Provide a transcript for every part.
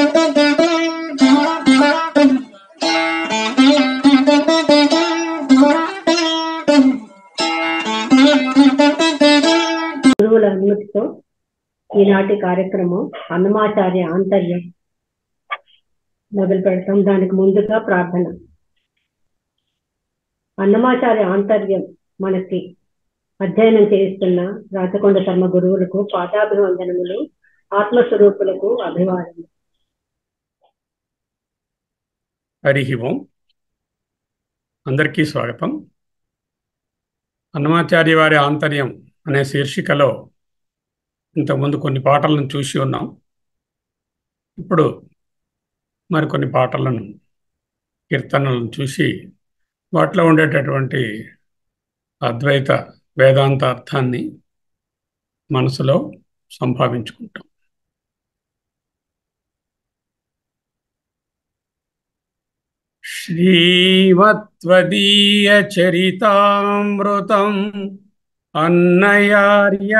గురువుల అనుమతితో ఈనాటి కార్యక్రమం అన్నమాచార్య ఆంతర్యం మొదలు పెడతాం. దానికి ముందుగా ప్రార్థన. అన్నమాచార్య ఆంతర్యం మనకి అధ్యయనం చేస్తున్న రాచకొండ శర్మ గురువులకు పాదాభివందనములు, ఆత్మస్వరూపులకు అభివాదనలు. హరి ఓం. అందరికీ స్వాగతం. అన్నమాచార్య వారి ఆంతర్యం అనే శీర్షికలో ఇంతకుముందు కొన్ని పాటలను చూసి ఉన్నాం. ఇప్పుడు మరికొన్ని పాటలను, కీర్తనలను చూసి వాటిలో ఉండేటటువంటి అద్వైత వేదాంత అర్థాన్ని మనసులో సంభావించుకుంటాం. శ్రీమత్వదీయ చరితామృతం అన్నయార్య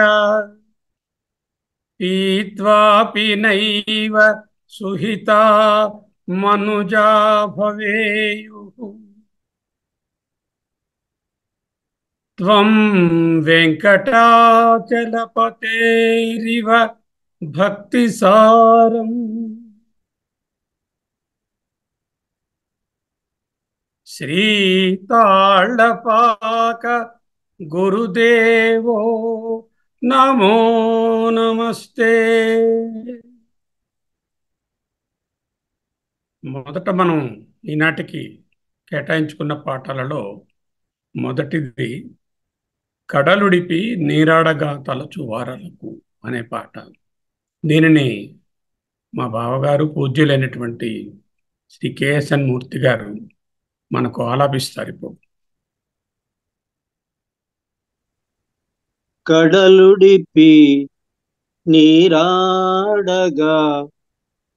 పీత్వాపి నైవ సుహితా మనుజా భవేయుః. త్వం వెంకటాచలపతేరివ భక్తిసారం శ్రీతాళపాక గురుదేవో నమో నమస్తే. మొదట మనం ఈనాటికి కేటాయించుకున్న పాటలలో మొదటిది కడలుడిపి నీరాడగా తలచు వారలకు అనే పాట. దీనిని మా బావగారు పూజ్యులైనటువంటి శ్రీ కెఎస్ఎన్ మూర్తి గారు మనకు ఆలాపిస్తారు. ఇప్పుడు కడలుడిపి నీరాడగా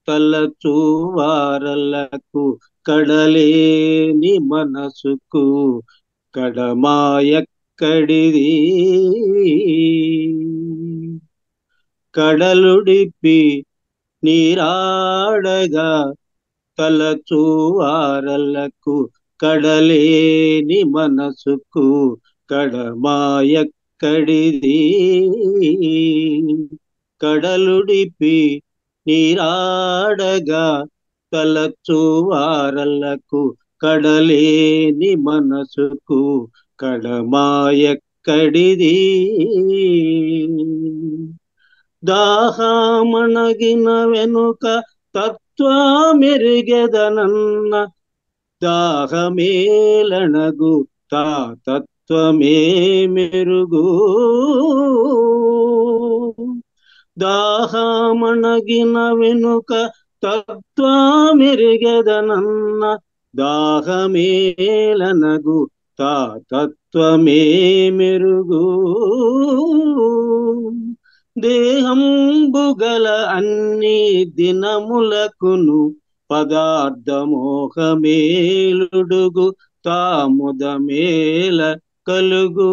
తలచు వారలకు కడలేని మనసుకు కడమాయక్కడిది. కడలుడిపి నీరాడగా తలచు వారలకు కడలేని మనసుకు కడమాయక్కడిది. కడలుడిపి నీరాడగా తలచు వారలకు కడలేని మనసుకు కడమాయక్కడిది. దాహమణగిన వెనుక తత్వమెరుగెదనన్న దాహమేలనగు తా తత్వమే మెరుగు. దాహమణగిన వెనుక తత్వమెరుగెదనన్న దాహమేలనగు తా తత్వమే మెరుగు. దేహంబుగల అన్ని దినములకును పదార్థమోహమేలుడుగు తాముదమేల కలుగు.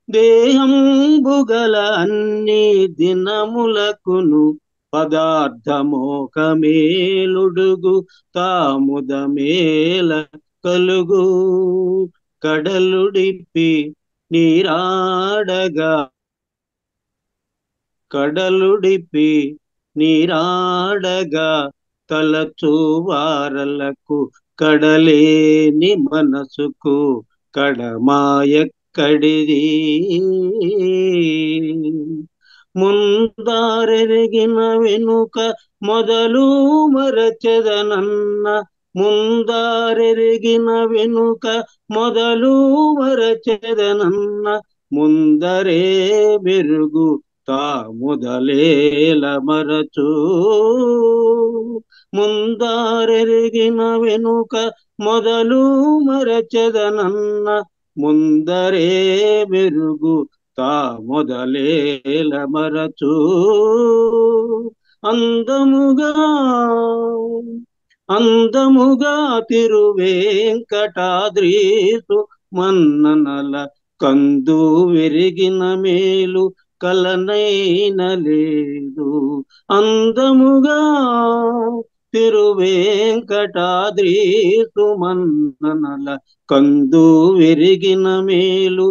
దేహంబుగల అన్ని దినములకును పదార్థమోహమేలుడుగు తాముదమేల కలుగు. కడలుడిపి నీరాడగా కడలుడిపి నీరాడగా తలచు వారలకు కడలేని మనసుకు కడమాయక్కడిది. ముందారెరిగిన వెనుక మొదలు మరచెదనన్న ముందారెరిగిన వెనుక మొదలు మరచెదనన్న ముందరే మెరుగు తా మొదలేల మరచు. ముందారెరిగిన వెనుక మొదలు మరచెదనన్న ముందరే మెరుగు తా మొదలేల మరచు. అందముగా తిరువేంకటాద్రీసు మన్ననల కందు విరిగిన మేలు కలనైన లేదు. అందముగా తిరువేంకటాద్రి సుమన్ననల కందు విరిగిన మేలు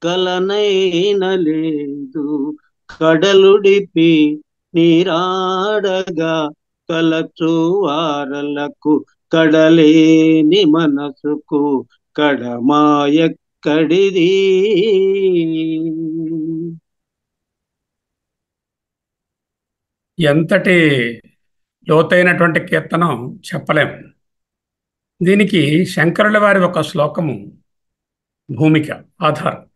కలనైన లేదు. కడలుడిపి నీరాడగా కలచు వారలకు కడలేని మనసుకు కడమాయక్కడిది. ఎంతటి లోతైనటువంటి కీర్తనం చెప్పలేం. దీనికి శంకరుల వారి ఒక శ్లోకము భూమిక ఆధారం.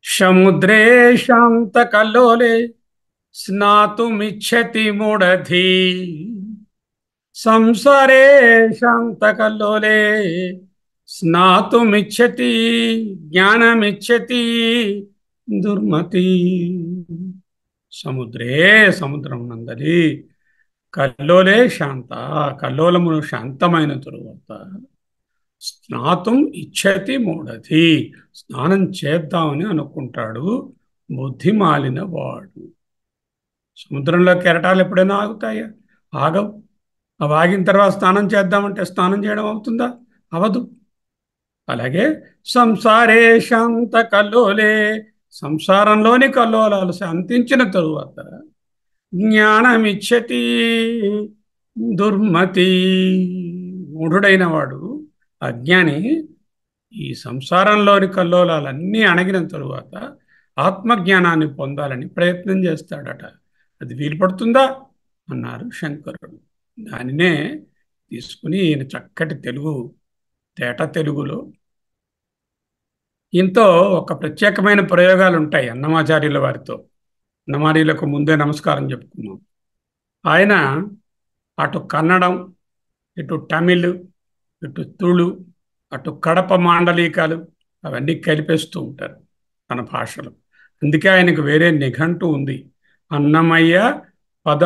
సముద్రే శాంత కల్లోలే స్నాతుమిచ్చతి మూఢధీ సంసారే శాంత కల్లోలే స్నాతుమిచ్చతి జ్ఞానమిచ్చతి దుర్మతి. సముద్రే సముద్రం నందలి కల్లోలే శాంత కల్లోలమును శాంతమైన తరువాత స్నాతం ఇచ్చతి మూఢతి స్నానం చేద్దామని అనుకుంటాడు బుద్ధిమాలిన వాడు. సముద్రంలో కెరటాలు ఎప్పుడైనా ఆగుతాయా? ఆగవు. అవి ఆగిన తర్వాత స్నానం చేద్దామంటే స్నానం చేయడం అవుతుందా? అవదు. అలాగే సంసారే శాంత కల్లోలే సంసారంలోని కల్లోలాలు శాంతించిన తరువాత జ్ఞానమిచ్చతి దుర్మతి మూఢుడైన వాడు అజ్ఞాని ఈ సంసారంలోని కల్లోలాలన్నీ అణగిన తరువాత ఆత్మజ్ఞానాన్ని పొందాలని ప్రయత్నం చేస్తాడట. అది వీలు పడుతుందా అన్నారు శంకరుడు. దానినే తీసుకుని ఈయన చక్కటి తెలుగు తేట తెలుగులో ఇంతో ఒక ప్రత్యేకమైన ప్రయోగాలు ఉంటాయి అన్నమాచార్యుల వారితో. అన్నమాచార్యులకు ముందే నమస్కారం చెప్పుకున్నాం. ఆయన అటు కన్నడం, ఇటు తమిళ్, ఇటు తుళు, అటు కడప మాండలికాలు అవన్నీ కలిపేస్తూ ఉంటారు తన భాషలో. అందుకే ఆయనకు వేరే నిఘంటు ఉంది. అన్నమయ్య పద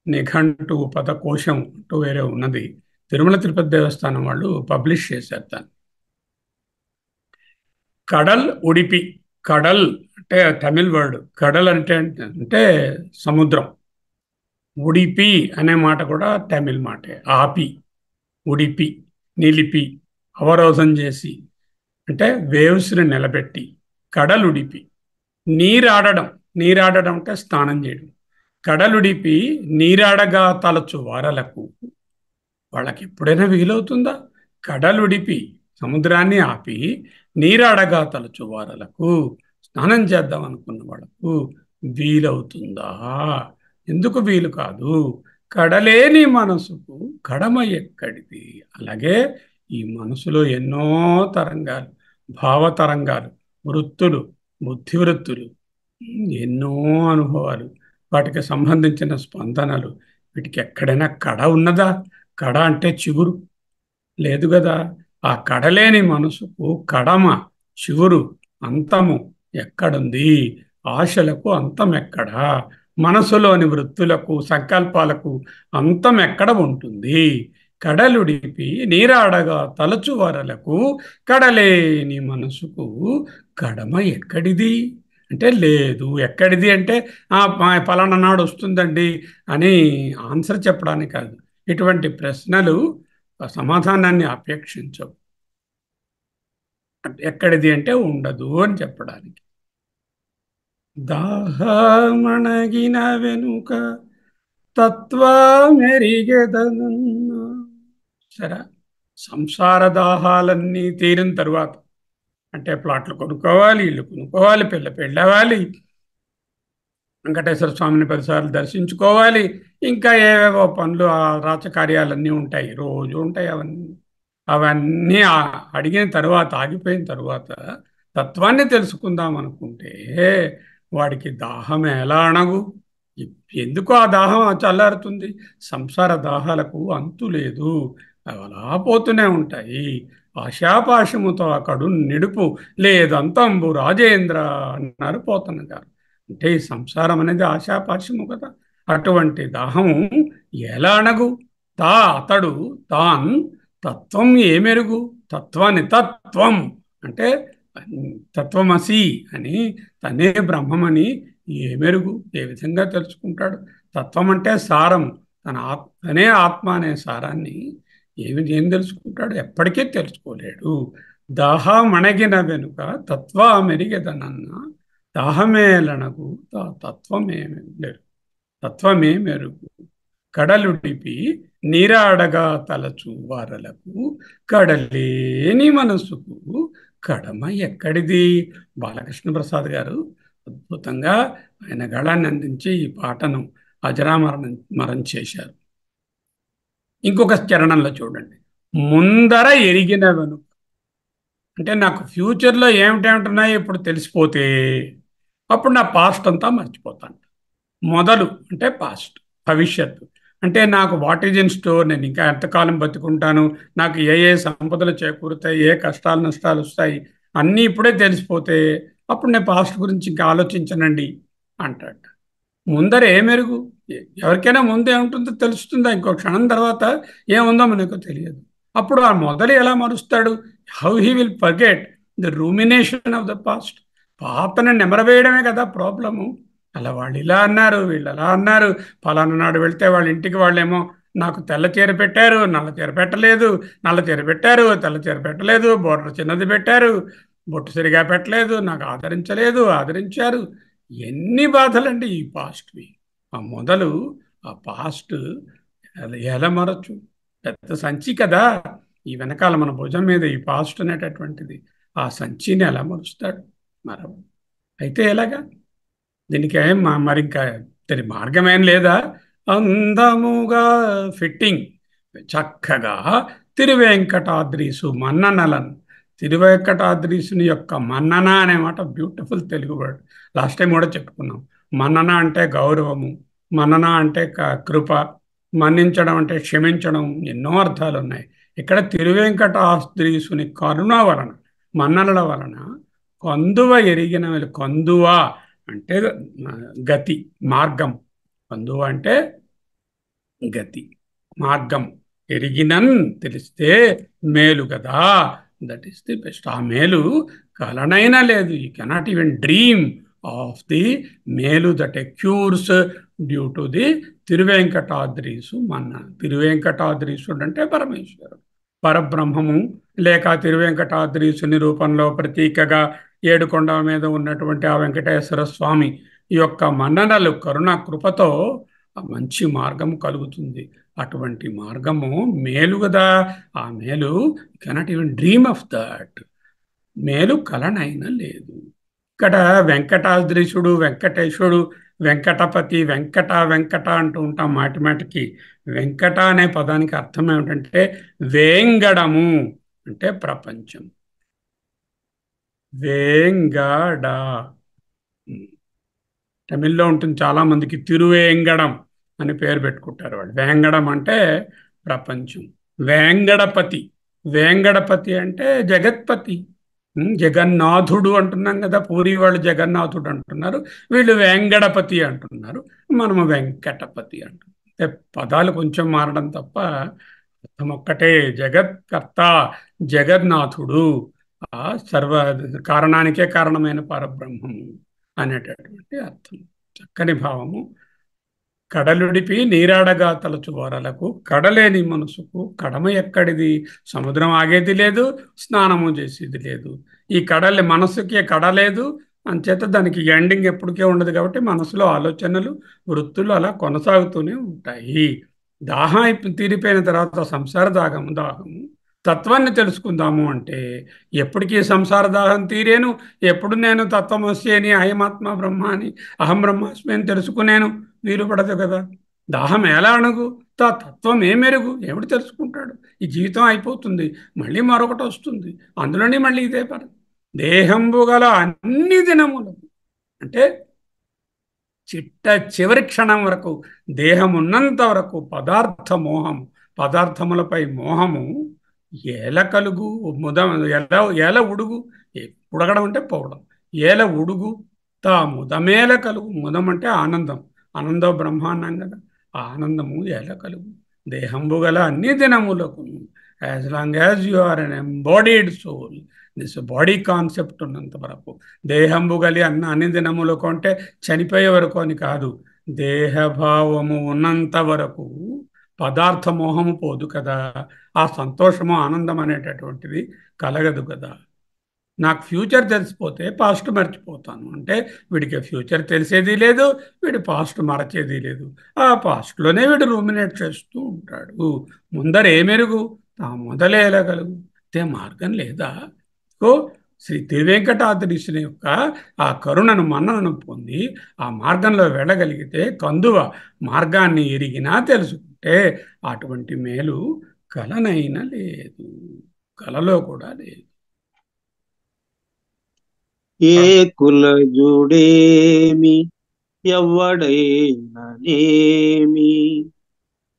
నిఘంటు పదకోశం అంటూ వేరే ఉన్నది. తిరుమల తిరుపతి దేవస్థానం వాళ్ళు పబ్లిష్ చేశారు దాన్ని. కడల్ ఉడిపి, కడల్ అంటే తమిళ్ వర్డ్, కడల్ అంటే సముద్రం. ఉడిపి అనే మాట కూడా తమిళ్ మాటే. ఆపి, ఉడిపి, నిలిపి, అవరోధం చేసి అంటే వేవ్స్ని నిలబెట్టి కడలుడిపి. నీరాడడం, నీరాడడం అంటే స్నానం చేయడం. కడలుడిపి నీరాడగా తలచు వారలకు వాళ్ళకి ఎప్పుడైనా వీలవుతుందా? కడలుడిపి సముద్రాన్ని ఆపి నీరాడగా తలచు వారలకు స్నానం చేద్దాం అనుకున్న వాళ్ళకు వీలవుతుందా? ఎందుకు వీలు కాదు? కడలేని మనసుకు కడమ ఎక్కడిది? అలాగే ఈ మనసులో ఎన్నో తరంగాలు, భావతరంగాలు, వృత్తులు, బుద్ధివృత్తులు, ఎన్నో అనుభవాలు, వాటికి సంబంధించిన స్పందనలు, వీటికి ఎక్కడైనా కడ ఉన్నదా? కడ అంటే చిగురు లేదు కదా. ఆ కడలేని మనసుకు కడమ, చిగురు, అంతము ఎక్కడుంది? ఆశలకు అంతం ఎక్కడా? మనసులోని వృత్తులకు, సంకల్పాలకు అంతం ఎక్కడ ఉంటుంది? కడలుడిపి నీరాడగా తలచు వరలకు కడలేని మనసుకు కడమ ఎక్కడిది అంటే లేదు. ఎక్కడిది అంటే పలానా నాడు వస్తుందండి అని ఆన్సర్ చెప్పడానికి కాదు. ఇటువంటి ప్రశ్నలు సమాధానాన్ని అపేక్షించవు. ఎక్కడిది అంటే ఉండదు అని చెప్పడానికి. దాహమణగిన వెనుక తత్వమెరిగెదనన్న. సరే, సంసార దాహాలన్నీ తీరిన తరువాత అంటే ప్లాట్లు కొనుక్కోవాలి, ఇల్లు కొనుక్కోవాలి, పెళ్ళవాలి, వెంకటేశ్వర స్వామిని 10 సార్లు దర్శించుకోవాలి, ఇంకా ఏవేవో పనులు రాచకార్యాలన్నీ ఉంటాయి, రోజు ఉంటాయి. అవన్నీ అడిగిన తర్వాత, ఆగిపోయిన తర్వాత తత్వాన్ని తెలుసుకుందాం అనుకుంటే వాడికి దాహం ఎలా అణగు? ఎందుకు ఆ దాహం చల్లారుతుంది? సంసార దాహాలకు అంతు లేదు, అవి అలా పోతూనే ఉంటాయి. ఆశాపాశముతో అక్కడు నిడుపు లేదంతంబు రాజేంద్ర అన్నారు పోతన్న గారు. అంటే ఈ సంసారం అనేది ఆశాపాశము కదా. అటువంటి దాహము ఎలా అణగు? అతడు తాన్ తత్వం ఏమెరుగు? తత్వాన్ని తత్వం అంటే తత్వమసి అని తనే బ్రహ్మమని ఏ మెరుగు ఏ విధంగా తెలుసుకుంటాడు? తత్వం అంటే సారం. తనే ఆత్మ అనే సారాన్ని ఏం తెలుసుకుంటాడు? ఎప్పటికీ తెలుసుకోలేడు. దాహమణగిన వెనుక తత్వ మెరిగెదనన్న దాహమేలనగు తత్వమే మెరుగు కడలుడిపి నీరాడగా తలచు వారలకు కడలేని మనసుకు కడమ ఎక్కడిది? బాలకృష్ణ ప్రసాద్ గారు అద్భుతంగా ఆయన గళాన్ని అందించి ఈ పాటను అజరామరం చేశారు. ఇంకొక చరణంలో చూడండి, ముందర ఎరిగిన వెనుక అంటే నాకు ఫ్యూచర్లో ఏమిటేమిటున్నాయో ఇప్పుడు తెలిసిపోతే అప్పుడు నా పాస్ట్ అంతా మర్చిపోతాను. మొదలు అంటే పాస్ట్, భవిష్యత్తు అంటే నాకు వాట్ ఈజ్ ఇన్ స్టోర్, నేను ఇంకా ఎంతకాలం బతుకుంటాను, నాకు ఏ ఏ సంపదలు చేకూరుతాయి, ఏ కష్టాలు నష్టాలు వస్తాయి, అన్నీ ఇప్పుడే తెలిసిపోతే అప్పుడు నేను పాస్ట్ గురించి ఇంకా ఆలోచించనండి అంటాడు. ముందర ఏ మెరుగు? ఎవరికైనా ముందు ఏముంటుందో తెలుస్తుందా? ఇంకో క్షణం తర్వాత ఏముందో మనకు తెలియదు. అప్పుడు ఆ మొదలు ఎలా మరుస్తాడు? How he will forget the rumination of the past? పాతను నెమరవేయడమే కదా ప్రాబ్లము. అలా వాళ్ళు ఇలా అన్నారు, వీళ్ళు అలా అన్నారు, ఫలానా నాడు వెళ్తే వాళ్ళ ఇంటికి వాళ్ళేమో నాకు తెల్ల చీర పెట్టారు, నల్ల చీర పెట్టలేదు, నల్ల చీర పెట్టారు, తెల్ల చీర పెట్టలేదు, బోర్డర్ చిన్నది పెట్టారు, బొట్టు సరిగా పెట్టలేదు, నాకు ఆదరించలేదు, ఆదరించారు. ఎన్ని బాధలండి ఈ పాస్ట్వి. ఆ మొదలు, ఆ పాస్ట్ ఎలా మరొచ్చు? పెద్ద సంచి కదా ఈ వెనకాల మన భుజం మీద ఈ పాస్ట్ అనేటటువంటిది. ఆ సంచిని ఎలా మరుస్తాడు? మరవ. అయితే ఎలాగా? దీనికి మరి ఇంకా మార్గం ఏం లేదా? అందముగా ఫిట్టింగ్ చక్కగా తిరువేంకటాద్రీసు మన్ననలను, తిరువేంకటాద్రీసుని యొక్క మన్నన అనే మాట beautiful Telugu word. Last time కూడా చెప్పుకున్నాం. మన్నన అంటే గౌరవము, మన్నన అంటే కృప, మన్నించడం అంటే క్షమించడం, ఎన్నో అర్థాలు ఉన్నాయి. ఇక్కడ తిరువేంకటాద్రీసుని కరుణ వలన, మన్ననల వలన కందువ ఎరిగిన కందువ అంటే గతి, మార్గం. కందువ అంటే గతి, మార్గం. ఎరిగినన్ తెలిస్తే మేలు కదా. That is the best. ఆ మేలు కలనైనా లేదు. You cannot even dream of the మేలు దట్ ఎక్యూర్స్ డ్యూ టు ది తిరువేంకటాద్రీసు మన్న. తిరువేంకటాద్రీసుడు అంటే పరమేశ్వరుడు, పరబ్రహ్మము, లేక తిరువేంకటాద్రీసుని రూపంలో ప్రతీకగా ఏడుకొండ మీద ఉన్నటువంటి ఆ వెంకటేశ్వర స్వామి యొక్క మన్ననలు, కరుణ కృపతో మంచి మార్గం కలుగుతుంది. అటువంటి మార్గము మేలు కదా. ఆ మేలు cannot even dream of that. మేలు కలనైనా లేదు. ఇక్కడ వెంకటాద్రీశుడు, వెంకటేశ్వరుడు, వెంకటపతి, వెంకట అంటూ ఉంటాం మాటిమాటికి. వెంకట అనే పదానికి అర్థం ఏమిటంటే వేంగడము అంటే ప్రపంచం. వేంగడ తమిళ్లో ఉంటుంది. చాలామందికి తిరువేంగడం అని పేరు పెట్టుకుంటారు వాళ్ళు. వేంగడం అంటే ప్రపంచం. వేంగడపతి, వేంగడపతి అంటే జగత్పతి, జగన్నాథుడు అంటున్నాం కదా. పూరి వాళ్ళు జగన్నాథుడు అంటున్నారు, వీళ్ళు వేంగడపతి అంటున్నారు, మనము వెంకటపతి అంటున్నాం. పదాలు కొంచెం మారడం తప్ప అర్థం ఒక్కటే. జగత్కర్త, జగన్నాథుడు, ఆ సర్వ కారణానికే కారణమైన పరబ్రహ్మము అనేటటువంటి అర్థం. చక్కని భావము. కడలుడిపి నీరాడగా తలచు వారలకు కడలేని మనసుకు కడమ ఎక్కడిది? సముద్రం ఆగేది లేదు, స్నానము చేసేది లేదు. ఈ కడలి మనసుకి కడలేదు, అంచేత దానికి ఎండింగ్ ఎప్పటికే ఉండదు. కాబట్టి మనసులో ఆలోచనలు, వృత్తులు అలా కొనసాగుతూనే ఉంటాయి. దాహం తీరిపోయిన తర్వాత సంసార దాహము తత్వాన్ని తెలుసుకుందాము అంటే ఎప్పటికీ సంసార దాహం తీరేను. ఎప్పుడు నేను తత్వమసి అని, అయమాత్మ బ్రహ్మ అని, అహం బ్రహ్మాస్మి అని తెలుసుకునేను వీలు పడదు కదా. దాహం ఎలా అణుగు? తత్వం ఏ మెరుగు? ఏమిటి తెలుసుకుంటాడు? ఈ జీవితం అయిపోతుంది, మళ్ళీ మరొకటి వస్తుంది, అందులోనే మళ్ళీ ఇదే పని. దేహంబు గల అన్ని దినములు అంటే చివరి క్షణం వరకు, దేహం ఉన్నంత వరకు పదార్థ మోహము, పదార్థములపై మోహము ఏల కలుగు ఏల ఉడుగు. ఉడగడం అంటే పోవడం. ఏల ఉడుగు ముదమేల కలుగు. ముదం అంటే ఆనందం, ఆనందో బ్రహ్మాండం కదా. ఆ ఆనందము ఏల కలుగు దేహంబు గల అన్ని దినములకు. As long as you are an embodied soul, this body concept ఉన్నంత వరకు. దేహంబు గలి అన్ని దినములు కొంటే చనిపోయే వరకు అని కాదు. దేహభావము ఉన్నంత వరకు పదార్థ మోహము పోదు కదా, ఆ సంతోషము ఆనందం అనేటటువంటిది కలగదు కదా. నాకు ఫ్యూచర్ తెలిసిపోతే పాస్ట్ మర్చిపోతాను అంటే వీడికి ఫ్యూచర్ తెలిసేది లేదు, వీడి పాస్ట్ మరచేది లేదు. ఆ పాస్ట్లోనే వీడు రూమినేట్ చేస్తూ ఉంటాడు. ముందర ఏమెరుగు తా మొదలే వెళ్ళగలుగు తే మార్గం లేదా. సో శ్రీ తిరువెంకటాద్రీశుని యొక్క ఆ కరుణను మన్ననను పొంది ఆ మార్గంలో వెళ్ళగలిగితే కందువ మార్గాన్ని ఎరిగినా తెలుసుకుంటే అటువంటి మేలు కలనైనా లేదు, కలలో కూడా లేదు. ఏ కులజుడేమి ఎవ్వడైననేమి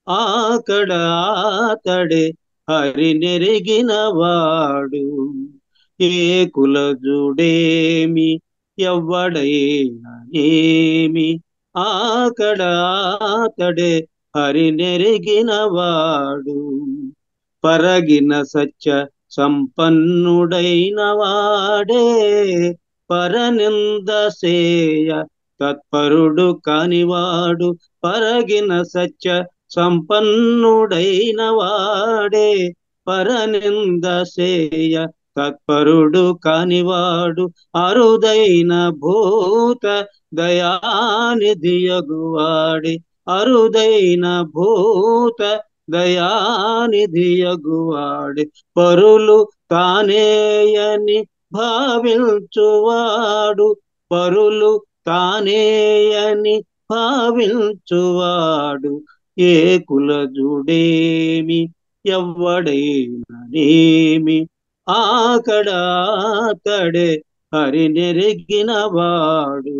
ఆకడ ఆతడే హరినెరిగిన వాడు. ఏ కులజుడేమి ఎవ్వడైననేమి ఆకడ ఆతడే హరినెరిగిన వాడు. పరగిన సత్య సంపన్నుడైన వాడే పరనింద సేయ తత్పరుడు కానివాడు. పరగిన సత్య సంపన్నుడైన వాడే పరనింద సేయ తత్పరుడు కానివాడు. అరుదైన భూత దయానిధియగువాడే అరుదైన భూత దయానిధియగువాడే పరులు తానేయని భావించువాడు. పరులు తానేయని భావించువాడు. ఏ కులజుడేమి ఎవ్వడైననేమి ఆకడ ఆతడే హరినెరిగిన వాడు.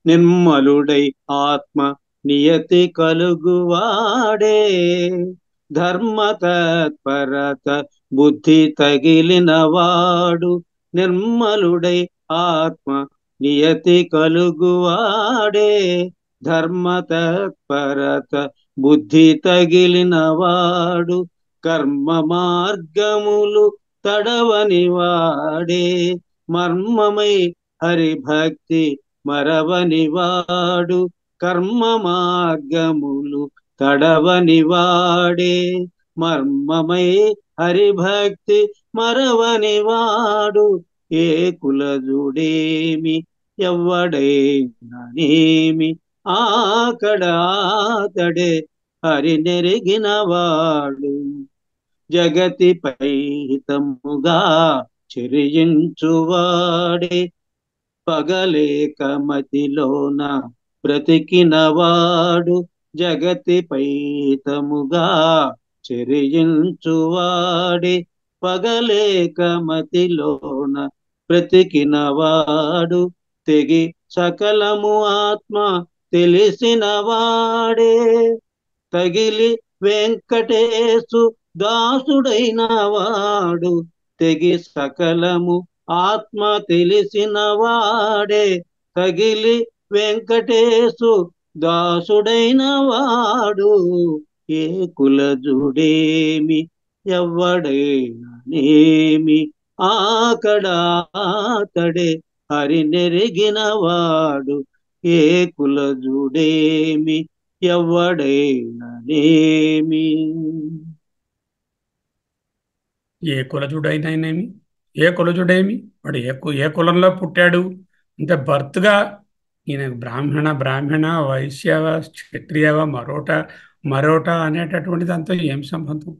నిర్మలుడై ఆత్మ నియతి కలుగువాడే ధర్మ తత్పరత బుద్ధి తగిలిన వాడు. నిర్మలుడై ఆత్మ నియతి కలుగువాడే ధర్మ తత్పరత బుద్ధి తగిలిన వాడు. కర్మ మార్గములు తడవని వాడే మర్మమై హరిభక్తి మరవని వాడు. కర్మ మార్గములు తడవని వాడే మర్మమై హరిభక్తి మరవని వాడు. ఏ కులజుడేమి ఎవ్వడైననేమి ఆకడ ఆతడే హరినెరిగిన వాడు. జగతిపై హితముగా చెరియించువాడే పగలేక మతిలోన బ్రతికినవాడు. జగతిపై హితముగా చెరియించువాడే పగలేక మతిలోన బ్రతికినవాడు. తెగి సకలము ఆత్మ తెలిసిన వాడే తగిలి వెంకటేశు దాసుడైన వాడు. తెగి సకలము ఆత్మ తెలిసిన వాడే తగిలి వెంకటేశు దాసుడైన వాడు. ఏ కులజుడేమి ఎవ్వడైననేమి ఆకడ ఆతడే హరినెరిగిన వాడు. ఏ కులజుడేమి ఎవ్వడైననేమి. ఏ కులజుడైననేమి ఏ కులజుడేమి వాడు ఏ కులంలో పుట్టాడు అంటే బర్త్గా ఈయన బ్రాహ్మణ వైశ్యవ క్షత్రియవ మరోట అనేటటువంటిది అంతా ఏం సంబంధం.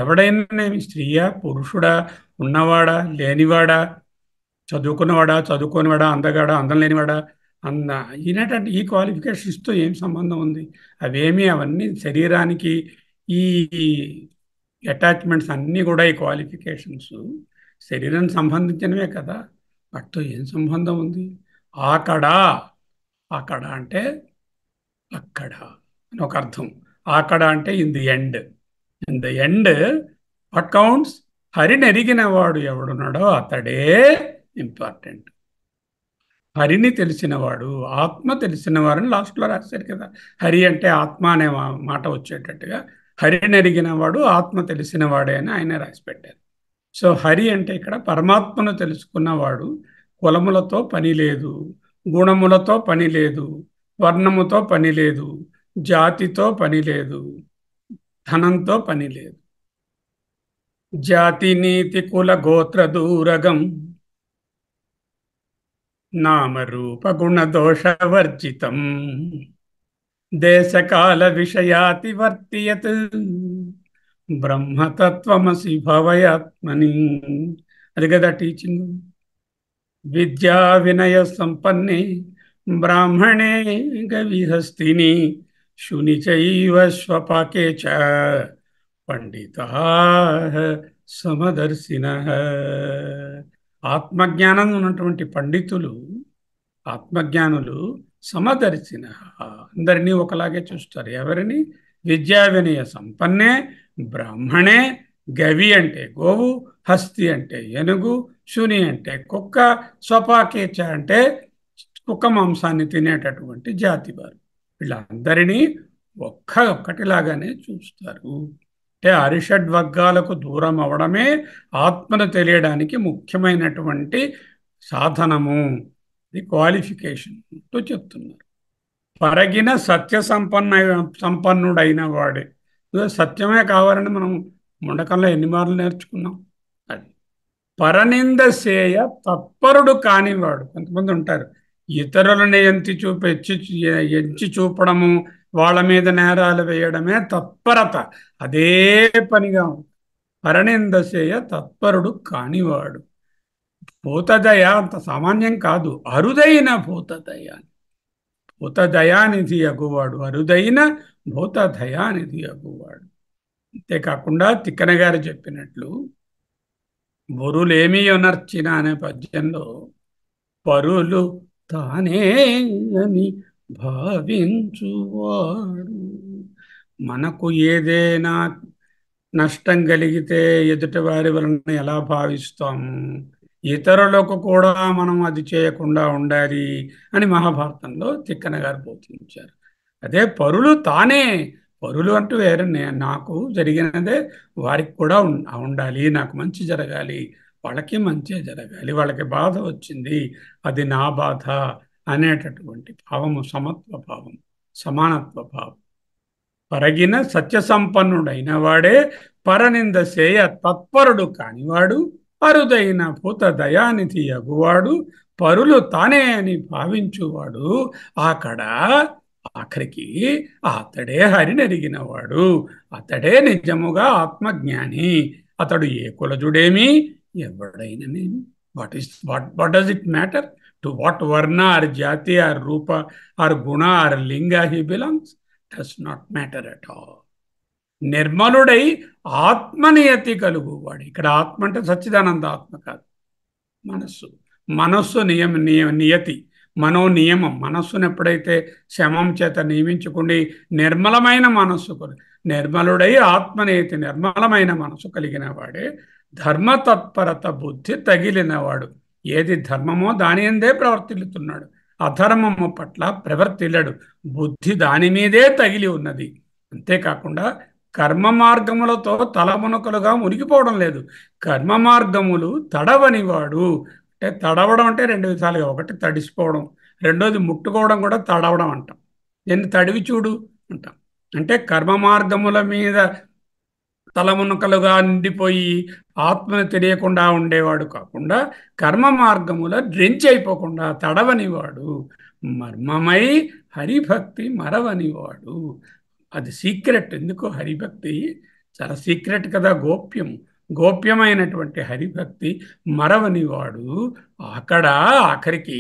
ఎవడైనానేమి స్త్రీయా పురుషుడా ఉన్నవాడా లేనివాడా చదువుకున్నవాడా అందగాడా అందం లేనివాడా ఈయనటువంటి ఈ క్వాలిఫికేషన్స్తో ఏం సంబంధం ఉంది. అవన్నీ శరీరానికి ఈ అటాచ్మెంట్స్ అన్నీ కూడా ఈ క్వాలిఫికేషన్స్ శరీరానికి సంబంధించినవే కదా, వాటితో ఏం సంబంధం ఉంది. ఆకడ అంటే అక్కడ అని ఒక అర్థం. ఆకడ అంటే in the end what counts హరిని ఎరిగిన వాడు ఎవడున్నాడో అతడే ఇంపార్టెంట్. హరిని తెలిసినవాడు ఆత్మ తెలిసినవారని లాస్ట్లో రాశారు కదా. హరి అంటే ఆత్మ అనే మాట వచ్చేటట్టుగా హరిని ఎరిగిన వాడు ఆత్మ తెలిసిన వాడే అని ఆయన రాసి పెట్టారు. సో హరి అంటే ఇక్కడ పరమాత్మను తెలుసుకున్నవాడు కులములతో పని లేదు, గుణములతో పని లేదు, వర్ణముతో పని లేదు, జాతితో పని లేదు, ధనంతో పని లేదు. జాతి నీతి కుల గోత్ర దూరగం నామరూప గుణ దోషవర్జితం దేశకాల విషయాతివర్తియత్ బ్రహ్మతత్వమసి భవయాత్మని. అది కదా టీచింగ్. విద్యా వినయ సంపన్నే బ్రాహ్మణే గవిహస్తిని శుని చైవ శ్వపాకే చ పండితాః సమదర్శినః. ఆత్మజ్ఞానం ఉన్నటువంటి పండితులు, ఆత్మజ్ఞానులు సమదర్శిన, అందరినీ ఒకలాగే చూస్తారు. ఎవరిని? విద్యా వినయ సంపన్నే బ్రాహ్మణే, గవి అంటే గోవు, హస్తి అంటే ఏనుగు, శుని అంటే కుక్క, స్వపాకేచ అంటే కుక్క మాంసాన్ని తినేటటువంటి జాతి వారు. వీళ్ళందరినీ ఒక్కటిలాగానే చూస్తారు. అంటే అరిషడ్ వర్గాలకు దూరం అవడమే ఆత్మను తెలియడానికి ముఖ్యమైనటువంటి సాధనము, ఇది క్వాలిఫికేషన్ అంటూ చెప్తున్నారు. పరగిన సత్య సంపన్నుడైన వాడే. సత్యమే కావాలని మనం ముండకంలో ఎన్ని మార్లు నేర్చుకున్నాం. అది పరనింద సేయ తత్పరుడు కానివాడు. కొంతమంది ఉంటారు, ఇతరులని ఎంచి చూపడము, వాళ్ళ మీద నేరాలు వేయడమే తత్పరత, అదే పనిగా పరనింద సేయ తత్పరుడు కానివాడు. భూతదయ అంత సామాన్యం కాదు, అరుదైన భూతదయ. భూతదయానిధి అగువాడు, అరుదైన భూతదయానిధి అగువాడు. అంతేకాకుండా తిక్కన గారు చెప్పినట్లు బొరులేమి యొనర్చిన అనే పద్యంలో పరులు తానే అని భావించువాడు. మనకు ఏదైనా నష్టం కలిగితే ఎదుటి వారి వలన ఎలా భావిస్తాము, ఇతరులకు కూడా మనం అది చేయకుండా ఉండాలి అని మహాభారతంలో తిక్కన గారు బోధించారు. అదే పరులు తానే, పరులు అంటూ వేరే, నాకు జరిగినదే వారికి కూడా ఉండాలి, నాకు మంచి జరగాలి, వాళ్ళకి మంచి జరగాలి, వాళ్ళకి బాధ వచ్చింది అది నా బాధ అనేటటువంటి భావము, సమత్వ భావం, సమానత్వ భావం. పరగిన సత్య సంపన్నుడైన వాడే పరనింద సేయ తత్పరుడు కానివాడు, అరుదైన భూత దయానిధి అగువాడు, పరులు తానే అని భావించువాడు. అక్కడ ఆఖరికి అతడే హరినెరిగినవాడు, అతడే నిజముగా ఆత్మజ్ఞాని. అతడు ఏ కులజుడేమి, ఎవడైననేమి. What does it matter to what varna or jati or rupa or guna or linga he belongs? Does not matter at all. నిర్మలుడై ఆత్మనియతి కలుగువాడు. ఇక్కడ ఆత్మ అంటే సచ్చిదానంద ఆత్మ కాదు, మనస్సు. మనస్సు నియతి, మనోనియమం. మనస్సును ఎప్పుడైతే శమం చేత నియమించుకుని నిర్మలమైన మనస్సు, నిర్మలుడై ఆత్మనియతి, నిర్మలమైన మనస్సు కలిగిన వాడే ధర్మతత్పరత బుద్ధి తగిలినవాడు. ఏది ధర్మమో దాని ఎందే ప్రవర్తిల్లుతున్నాడు, అధర్మము పట్ల ప్రవర్తిల్లడు. బుద్ధి దాని మీదే తగిలి ఉన్నది. అంతేకాకుండా కర్మ మార్గములతో తలమునకలుగా మునిగిపోవడం లేదు. కర్మ మార్గములు తడవనివాడు. అంటే తడవడం అంటే రెండు విధాలుగా, ఒకటి తడిసిపోవడం, రెండోది ముట్టుకోవడం కూడా తడవడం అంటాం. దీన్ని తడివి చూడు అంటాం. అంటే కర్మ మార్గముల మీద తలమునకలుగా నిండిపోయి ఆత్మను తెలియకుండా ఉండేవాడు కాకుండా, కర్మ మార్గముల డ్రెంచ్ అయిపోకుండా తడవనివాడు. మర్మమై హరిభక్తి మరవనివాడు. అది సీక్రెట్. ఎందుకో హరిభక్తి చాలా సీక్రెట్ కదా, గోప్యము. గోప్యమైనటువంటి హరిభక్తి మరవనివాడు. అక్కడ ఆఖరికి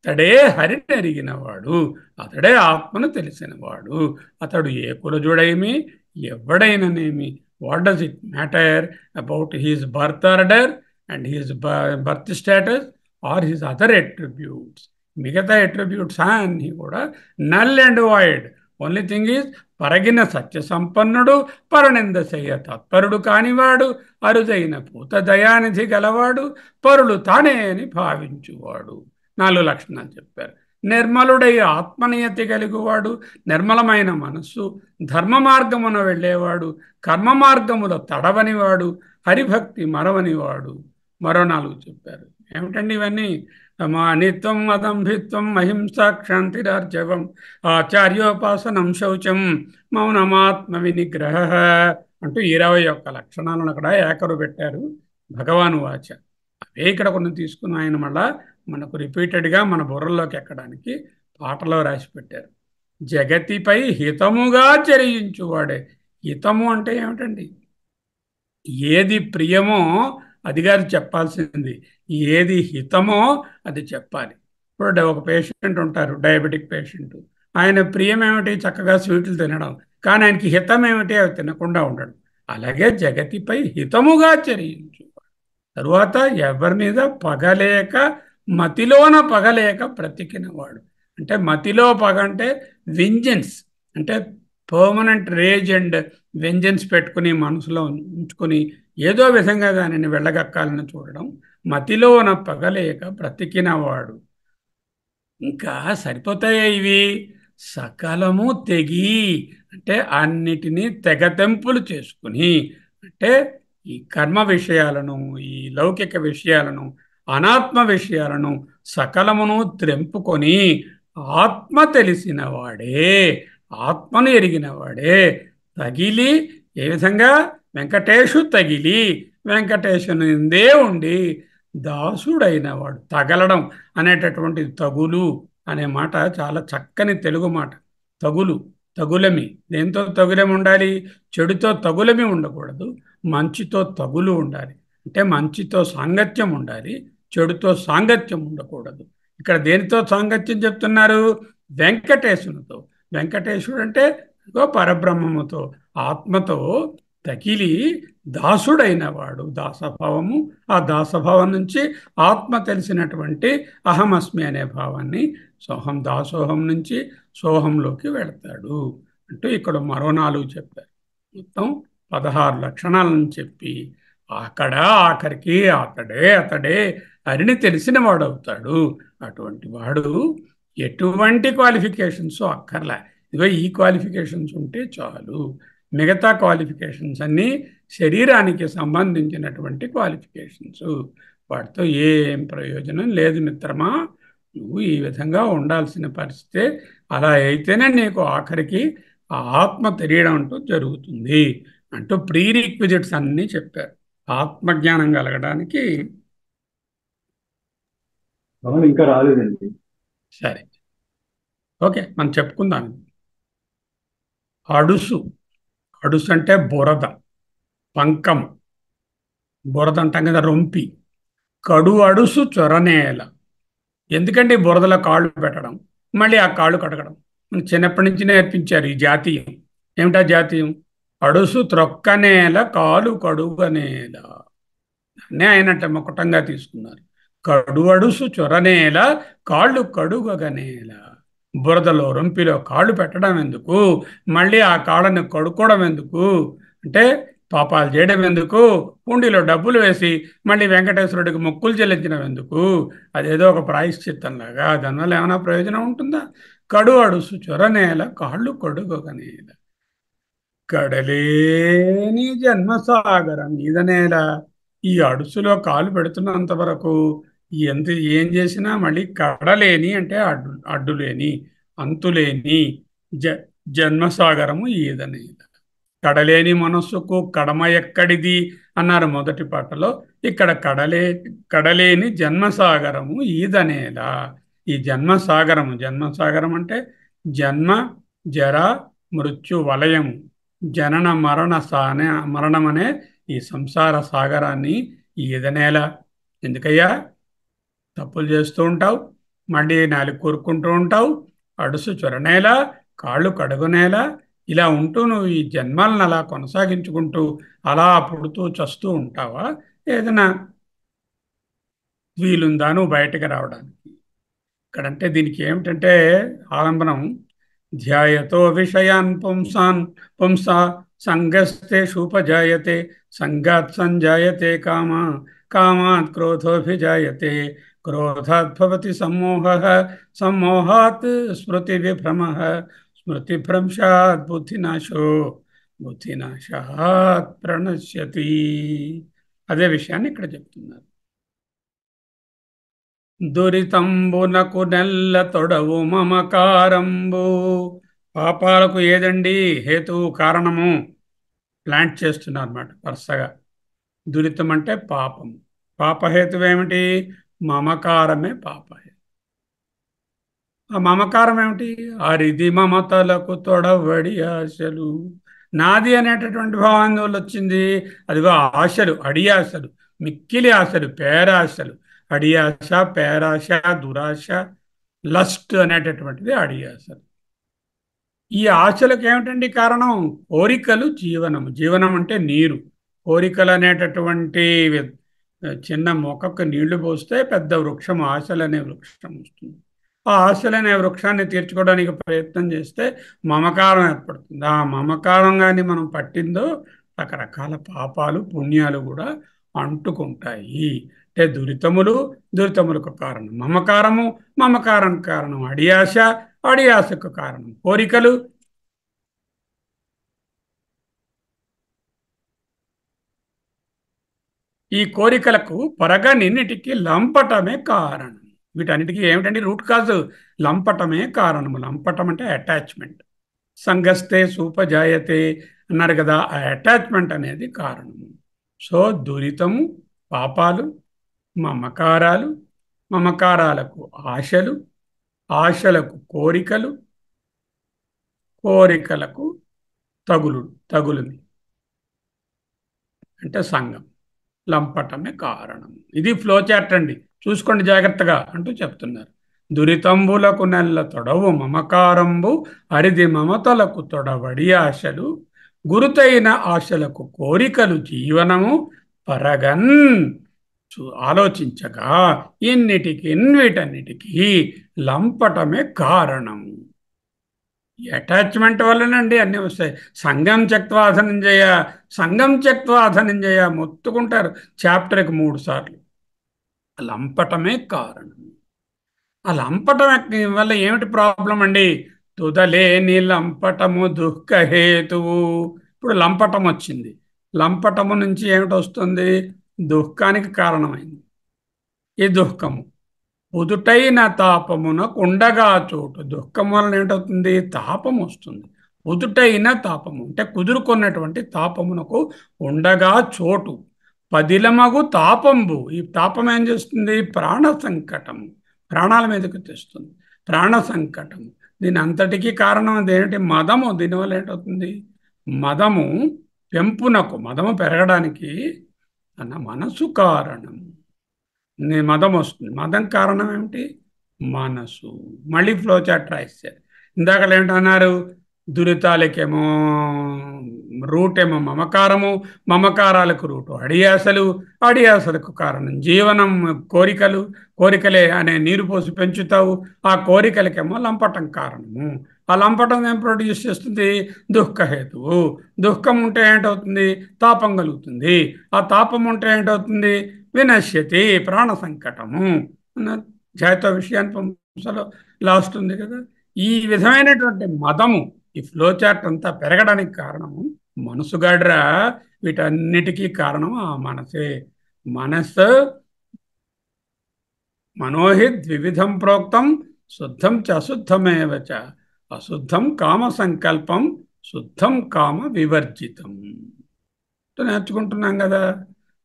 అతడే హరిని ఎరిగినవాడు, అతడే ఆత్మను తెలిసినవాడు. అతడు ఏ కులజుడేమి, ఎవడైననేమి. What does it matter about his birth order and his birth status or his other attributes? మిగతా అట్రిబ్యూట్స్ అన్నీ కూడా null and void. Only thing is పరగిన సత్య సంపన్నుడు, పరనింద శయ్య తత్పరుడు కానివాడు, అరుదైన భూత దయానిధి గలవాడు, పరులు తానే అని భావించువాడు. 4 లక్షణాలు చెప్పారు. నిర్మలుడై ఆత్మనియతి కలిగివాడు, నిర్మలమైన మనస్సు, ధర్మ మార్గమున వెళ్ళేవాడు, కర్మ మార్గములో తడవనివాడు, హరిభక్తి మరవని వాడు. మరో 4 చెప్పారు. ఏమిటండి ఇవన్నీ? అనిత్వం అదంభిత్వం అహింస క్షాంతిరార్జవం ఆచార్యోపాసనం శౌచం మౌనమాత్మ వినిగ్రహ అంటూ 21 లక్షణాలను అక్కడ ఏకరు పెట్టారు భగవాను వాచ. అవే ఇక్కడ కొన్ని తీసుకుని ఆయన మళ్ళా మనకు రిపీటెడ్గా మన బుర్రల్లోకి ఎక్కడానికి పాటలో రాసి పెట్టారు. జగతిపై హితముగా చరించువాడే. హితము అంటే ఏమిటండి? ఏది ప్రియమో అది కాదు చెప్పాల్సింది, ఏది హితమో అది చెప్పాలి. ఇప్పుడు ఒక పేషెంట్ ఉంటారు, డయాబెటిక్ పేషెంట్. ఆయన ప్రియం ఏమిటి? చక్కగా స్వీట్లు తినడం. కానీ ఆయనకి హితం ఏమిటి? అవి తినకుండా ఉండడం. అలాగే జగతిపై హితముగా చరించు. తరువాత ఎవరి మీద పగలేక, మతిలోన పగలేక బ్రతికినవాడు. అంటే మతిలో పగ అంటే వెంజెన్స్, అంటే పర్మనెంట్ రేజ్ అండ్ వెంజెన్స్ పెట్టుకుని మనసులో ఉంచుకొని ఏదో విధంగా దానిని వెళ్ళగక్కాలని చూడడం. మతిలోన పగలేక బ్రతికినవాడు. ఇంకా సరిపోతాయా ఇవి? సకలము తెగి, అంటే అన్నిటినీ తెగతెంపులు చేసుకుని, అంటే ఈ కర్మ విషయాలను, ఈ లౌకిక విషయాలను, అనాత్మ విషయాలను సకలమును త్రెంపుకొని ఆత్మ తెలిసిన వాడే, ఆత్మను ఎరిగిన వాడే. తగిలి ఏ విధంగా? వెంకటేశు తగిలి, వెంకటేశునిందే ఉండి దాసుడైన వాడు. తగలడం అనేటటువంటి తగులు అనే మాట చాలా చక్కని తెలుగు మాట. తగులు, తగులమి. దేంతో తగులమి ఉండాలి? చెడుతో తగులమి ఉండకూడదు, మంచితో తగులు ఉండాలి. అంటే మంచితో సాంగత్యం ఉండాలి, చెడుతో సాంగత్యం ఉండకూడదు. ఇక్కడ దేనితో సాంగత్యం చెప్తున్నారు? వెంకటేశునితో. వెంకటేశుడు అంటే పరబ్రహ్మముతో, ఆత్మతో తగిలి దాసుడైన వాడు. దాసభావము, ఆ దాసభావం నుంచి ఆత్మ తెలిసినటువంటి అహమస్మి అనే భావాన్ని, సోహం దాసోహం నుంచి సోహంలోకి వెళతాడు అంటూ ఇక్కడ మరో 4 చెప్పారు. మొత్తం 16 లక్షణాలను చెప్పి అక్కడ ఆఖరికి అతడే హరిని తెలిసిన వాడు అవుతాడు. అటువంటి వాడు ఎటువంటి క్వాలిఫికేషన్స్ అక్కర్లే. ఇదిగో ఈ క్వాలిఫికేషన్స్ ఉంటే చాలు. మిగతా క్వాలిఫికేషన్స్ అన్నీ శరీరానికి సంబంధించినటువంటి క్వాలిఫికేషన్స్. వాటితో ఏం ప్రయోజనం లేదు మిత్రమా. నువ్వు ఈ విధంగా ఉండాల్సిన పరిస్థితే. అలా అయితేనే నీకు ఆఖరికి ఆ ఆత్మ తెలియడం అంటూ జరుగుతుంది అంటూ ప్రీ రిక్విజిట్స్ అన్నీ చెప్పారు ఆత్మజ్ఞానం కలగడానికి. ఇంకా రాలేదండి. సరే, ఓకే, మనం చెప్పుకుందాం. అడుసు. అడుసు అంటే బురద, పంకం. బురద అంటాం కదా, రొంపి. కడు అడుసు చొరనేల. ఎందుకంటే బురదలో కాళ్ళు పెట్టడం, మళ్ళీ ఆ కాళ్ళు కడగడం చిన్నప్పటి నుంచి నేర్పించారు ఈ జాతీయం. ఏమిటా జాతీయం? అడుసు త్రొక్కనేల కాలు కడుగనేల. అన్నీ ఆయనంటే ముకుటంగా తీసుకున్నారు. కడు అడుసు చొరనేల కాళ్ళు కడుగనేల. బురదలో రొంపిలో కాళ్ళు పెట్టడం ఎందుకు? మళ్ళీ ఆ కాళ్ళని కడుక్కోవడం ఎందుకు? అంటే పాపాలు చేయడం ఎందుకు? హుండీలో డబ్బులు వేసి మళ్ళీ వెంకటేశ్వరుడికి మొక్కులు చెల్లించడం ఎందుకు? అదేదో ఒక ప్రాయశ్చిత్తంలాగా. దానివల్ల ఏమైనా ప్రయోజనం ఉంటుందా? కడు అడుసు చొరనేల కాళ్ళు కడుగనేల. కడలేని జన్మసాగరం ఈదనేల. ఈ అడుసులో కాలు పెడుతున్నంత వరకు ఏం చేసినా మళ్ళీ కడలేని అంటే అడ్డులేని, అంతులేని జన్మసాగరము ఈదనేల. కడలేని మనస్సుకు కడమ ఎక్కడిది అన్నారు మొదటి పాటలో. ఇక్కడ కడలేని జన్మసాగరము ఈదనేల. ఈ జన్మసాగరం అంటే జన్మ జర మృత్యు వలయము, జనన మరణం అనే ఈ సంసార సాగరాన్ని ఈదనేల. ఎందుకయ్యా? తప్పులు చేస్తూ ఉంటావు, మళ్ళీ నాలుగు కోరుకుంటూ ఉంటావు, అడుసు చొరనేల కాళ్ళు కడుగునేల. ఇలా ఉంటూ నువ్వు ఈ జన్మలను అలా కొనసాగించుకుంటూ అలా పుడుతూ చస్తూ ఉంటావా? ఏదైనా వీలుందా నువ్వు బయటకు రావడానికి? ఇక్కడంటే దీనికి ఏమిటంటే ఆలంబనం. ధ్యాయతో విషయాన్ పుంసా సంగస్తేషుపజాయతే సంగాత్ సంజాయతే కామాత్ క్రోధోభిజాయతే క్రోధాత్ భవతి సమ్మోహః సమ్మోహాత్ స్మృతి విభ్రమః స్మృతిభ్రంశాత్ బుద్ధినాశాత్ ప్రణశ్యతి అదే విషయాన్ని ఇక్కడ చెప్తున్నారు. దురితంబునకు నెల్ల తొడవు మమకారంబు. పాపాలకు ఏదండి హేతువు, కారణము? ప్లాంట్ చేస్తున్నారు అన్నమాట వరుసగా. దురితం అంటే పాపం. పాపహేతువు ఏమిటి? మమకారమే పాపహేతు. ఆ మమకారం ఏమిటి? అరిది మమతలకు తొడవడి ఆశలు. నాది అనేటటువంటి భావం అందువల్ల వచ్చింది. అదిగో ఆశలు, అడియాశలు, మిక్కిలి ఆశలు, పేరాశలు. అడియాశ, పేరాశ, దురాశ, లస్ట్ అనేటటువంటిది అడియాశలు. ఈ ఆశలకు ఏమిటండి కారణం? కోరికలు జీవనం. జీవనం అంటే నీరు. కోరికలు అనేటటువంటి చిన్న మొక్కకు నీళ్లు పోస్తే పెద్ద వృక్షం, ఆశలు అనే వృక్షం వస్తుంది. ఆ ఆశలు అనే వృక్షాన్ని తీర్చుకోవడానికి ప్రయత్నం చేస్తే మమకారం ఏర్పడుతుంది. ఆ మమకారం కానీ మనం పట్టిందో రకరకాల పాపాలు, పుణ్యాలు కూడా అంటుకుంటాయి. అంటే దురితములు, దురితములకు కారణం మమకారము, మమకారం కారణం అడియాశ, అడియాశకు కారణం కోరికలు. ఈ కోరికలకు పరగనిన్నిటికీ లంపటమే కారణం. వీటన్నిటికీ ఏమిటండి రూట్ కాజ్? లంపటమే కారణము. లంపటం అంటే అటాచ్మెంట్. సంగస్తే సూపజాయతే అన్నారు కదా, ఆ అటాచ్మెంట్ అనేది కారణము. సో దురితము పాపాలు, మమకారాలు, మమకారాలకు ఆశలు, ఆశలకు కోరికలు, కోరికలకు తగులుని అంటే సంఘం, లంపటమే కారణం. ఇది ఫ్లో చార్ట్ అండి, చూసుకోండి జాగ్రత్తగా అంటూ చెప్తున్నారు. దురితంబులకు నెల్ల తొడవు మమకారంబు, అరిది మమతలకు తొడవడి ఆశలు, గురుతైన ఆశలకు కోరికలు జీవనము, పరగన్ ఆలోచించగా వీటన్నిటికీ లంపటమే కారణం. అటాచ్మెంట్ వల్లనండి అన్నీ వస్తాయి. సంఘం త్యక్త్వా ధనంజయ, సంఘం త్యక్త్వా ధనంజయ మొత్తుకుంటారు చాప్టర్కి 3 సార్లు. లంపటమే కారణం. ఆ లంపటం వల్ల ఏమిటి ప్రాబ్లం అండి? తుదలేని లంపటము దుఃఖహేతువు. ఇప్పుడు లంపటం వచ్చింది. లంపటము నుంచి ఏమిటి వస్తుంది? దుఃఖానికి కారణమైంది. ఈ దుఃఖము ఉదుటైన తాపమునకు ఉండగా చోటు. దుఃఖం వలన ఏమిటవుతుంది? తాపం వస్తుంది. ఉదుటైన తాపము అంటే కుదురుకున్నటువంటి తాపమునకు ఉండగా చోటు. పదిలమగు తాపంబు. ఈ తాపం ఏం చేస్తుంది? ప్రాణ సంకటము, ప్రాణాల మీదకి తెస్తుంది. ప్రాణ సంకటము. దీని అంతటికీ కారణం అదేంటి? మదము. దీనివల్ల ఏంటవుతుంది? మదము పెంపునకు, మదము పెరగడానికి తన మనసు కారణం. మదం వస్తుంది. మదం కారణం ఏమిటి? మనసు. మళ్ళీ ఫ్లో చార్ట్ రాయిస్తారు. ఇందాక ఏమిటన్నారు? దురితాలకేమో రూట్ ఏమో మమకారము, మమకారాలకు రూటు అడియాసలు, అడియాసలకు కారణం జీవనం, కోరికలు. కోరికలే అనే నీరు పోసి పెంచుతావు. ఆ కోరికలకేమో లంపటం కారణము. ఆ లంపటం ఏం ప్రొడ్యూస్ చేస్తుంది? దుఃఖహేతువు. దుఃఖం ఉంటే ఏంటవుతుంది? తాపం కలుగుతుంది. ఆ తాపం ఉంటే ఏంటవుతుంది? వినశ్యతి, ప్రాణ సంకటము. జాయితో విషయాన్ని లాస్ట్ ఉంది కదా. ఈ విధమైనటువంటి మదము, ఈ ఫ్లో చార్ట్ అంతా పెరగడానికి కారణము మనసుగాడ్రా. వీటన్నిటికీ కారణం ఆ మనసే. మనస్సు మనోహి ద్వివిధం ప్రోక్తం, శుద్ధం చ అశుద్ధమేవ చ. అశుద్ధం కామ సంకల్పం, శుద్ధం కామ వివర్జితం. నేర్చుకుంటున్నాం కదా.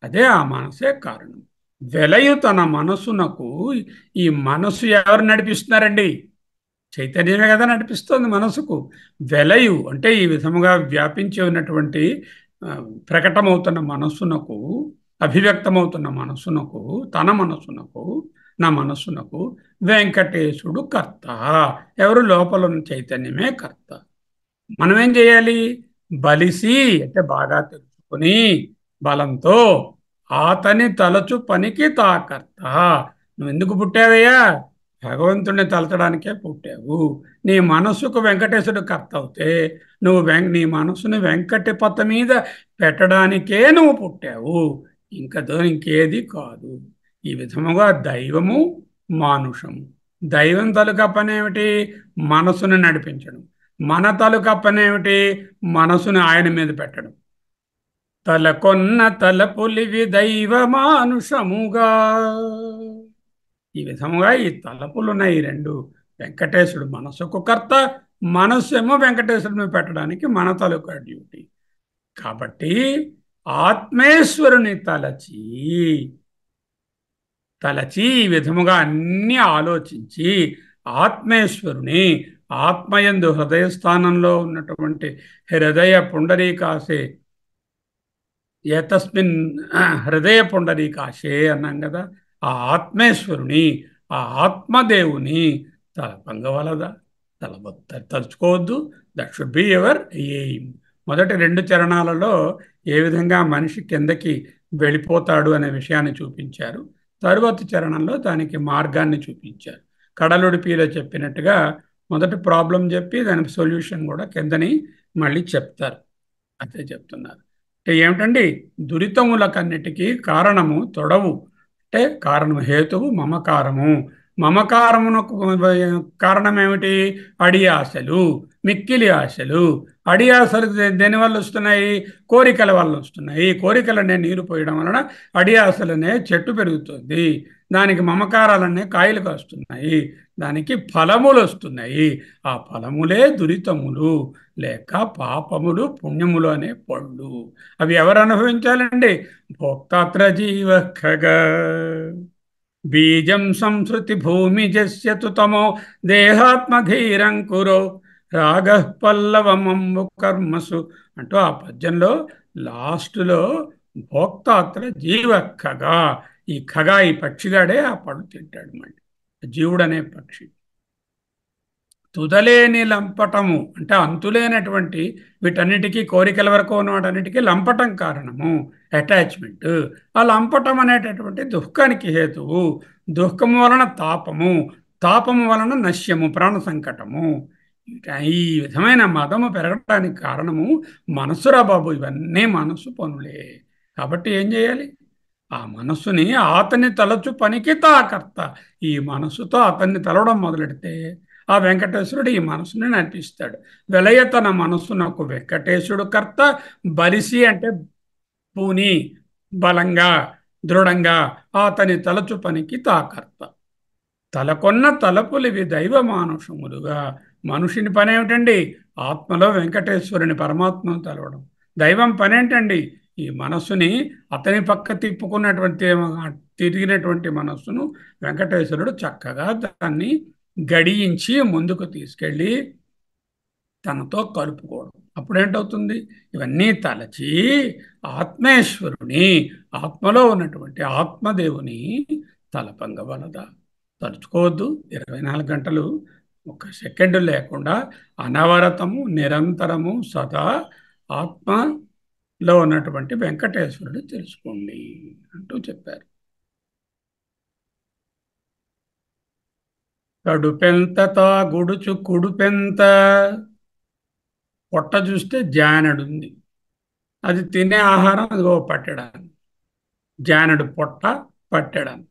అదే ఆ మనసే కారణం. వెలయు తన మనసునకు. ఈ మనసు ఎవరు నడిపిస్తున్నారండి? చైతన్యమే కదా నడిపిస్తుంది మనసుకు. వెలయు అంటే ఈ విధముగా వ్యాపించి ఉన్నటువంటి ప్రకటమవుతున్న మనస్సునకు, అభివ్యక్తమవుతున్న మనస్సునకు, తన మనస్సునకు, నా మనస్సునకు వెంకటేశుడు కర్త. ఎవరు? లోపల ఉన్న చైతన్యమే కర్త. మనం ఏం చేయాలి? బలిసి అంటే బాగా తెలుసుకుని బలంతో అతని తలచు పనికి తాకర్త. నువ్వు ఎందుకు పుట్టావయ్యా? భగవంతుడిని తలచడానికే పుట్టావు. నీ మనస్సుకు వెంకటేశుడు కర్త అవుతే నువ్వు నీ మనస్సుని వెంకటపత మీద పెట్టడానికే నువ్వు పుట్టావు. ఇంకేది కాదు. ఈ విధముగా దైవము, మానుషము. దైవం తాలూకా పని ఏమిటి? మనసుని నడిపించడం. మన తాలూకా పని ఏమిటి? మనసుని ఆయన మీద పెట్టడం. తలకొన్న తలపులివి దైవ మానుషముగా. ఈ విధముగా ఈ తలపులున్నాయి రెండు. వెంకటేశుడు మనసుకు కర్త, మనస్సేమో వెంకటేశ్వరుని మీద పెట్టడానికి మన తాలూకా డ్యూటీ. కాబట్టి ఆత్మేశ్వరుని తలచి ఈ విధముగా అన్ని ఆలోచించి ఆత్మేశ్వరుని ఆత్మయందు హృదయస్థానంలో ఉన్నటువంటి హృదయ పుండరీకాశే ఏతస్మిన్ హృదయ పుండరీకాశే అన్నాం కదా. ఆ ఆత్మేశ్వరుని, ఆ ఆత్మదేవుని తలపంగవలదా, తలుచుకోవద్దు. That should be ever aim. మొదటి రెండు చరణాలలో ఏ విధంగా మనిషి కిందకి వెళ్ళిపోతాడు అనే విషయాన్ని చూపించారు. తరువాతి చరణంలో దానికి మార్గాన్ని చూపించారు. కడలుడిపిలో చెప్పినట్టుగా మొదటి ప్రాబ్లం చెప్పి దానికి సొల్యూషన్ కూడా కిందని మళ్ళీ చెప్తారు. అంతే చెప్తున్నారు. అంటే ఏమిటండి, దురితములకన్నిటికీ కారణము తొడవు. అంటే కారణము హేతువు మమకారము. మమకారమునకు కారణం ఏమిటి? అడి ఆశలు, మిక్కిలి ఆశలు. అడి ఆశలు దేనివల్ల వస్తున్నాయి? కోరికల వల్ల వస్తున్నాయి. కోరికలనే నీరు పోయడం వలన అడి ఆశలనే చెట్టు పెరుగుతుంది. దానికి మమకారాలనే కాయలు కాస్తున్నాయి. దానికి ఫలములు వస్తున్నాయి. ఆ ఫలములే దురితములు లేక పాపములు, పుణ్యములు అనే పళ్ళు. అవి ఎవరు అనుభవించాలండి? భోక్తాత్ర జీవ ఖగా బీజం సంస్కృతి భూమి జస్యతు తమో దేహాత్మధీరంకురో రాగ పల్లవమంబు కర్మసు అంటూ ఆ పద్యంలో లాస్టులో భోక్తాత్ర జీవ ఖగా, ఈ ఖగా ఈ పక్షిగాడే ఆ పళ్ళు తింటాడు. మళ్ళీ జీవుడనే పక్షి తుదలేని లంపటము అంటే అంతులేనటువంటి వీటన్నిటికీ, కోరికల వరకు ఉన్న వాటన్నిటికీ లంపటం కారణము, అటాచ్మెంట్. ఆ లంపటం అనేటటువంటి దుఃఖానికి హేతువు. దుఃఖము వలన తాపము, తాపము వలన నశ్యము, ప్రాణ సంకటము. ఈ విధమైన మదము పెరగడానికి కారణము మనసురా బాబు. ఇవన్నీ మనసు పనులే. కాబట్టి ఏం చేయాలి? ఆ మనస్సుని అతన్ని తలచు పనికి తాకర్త. ఈ మనస్సుతో అతన్ని తలవడం మొదలెడితే ఆ వెంకటేశ్వరుడు ఈ మనసుని నడిపిస్తాడు. వెలయ తన మనస్సునకు వెంకటేశుడు కర్త. బలిసి అంటే పూని, బలంగా, దృఢంగా అతని తలచు పనికి తాకర్త. తలకొన్న తలపులివి దైవ మానుషములుగా. మనుషుని పని ఏమిటండి? ఆత్మలో వెంకటేశ్వరుని పరమాత్మను తలవడం. దైవం పని ఏంటండి? ఈ మనస్సుని అతని పక్క తిరిగినటువంటి మనస్సును వెంకటేశ్వరుడు చక్కగా దాన్ని గడియించి ముందుకు తీసుకెళ్ళి తనతో కలుపుకోవడం. అప్పుడేంటవుతుంది? ఇవన్నీ తలచి ఆత్మేశ్వరుని, ఆత్మలో ఉన్నటువంటి ఆత్మదేవుని తలపంగవలదా, తలుచుకోవద్దు. 24 గంటలు ఒక సెకండు లేకుండా అనవరతము, నిరంతరము సదా ఆత్మలో ఉన్నటువంటి వెంకటేశ్వరుడు తెలుసుకోండి అంటూ చెప్పారు. కడుపెంత తాగుడుచు కుడుపెంత. పొట్ట చూస్తే జానడుంది, అది తినే ఆహారం అదిగో పట్టెడాను. జానడు పొట్ట పట్టెడాను.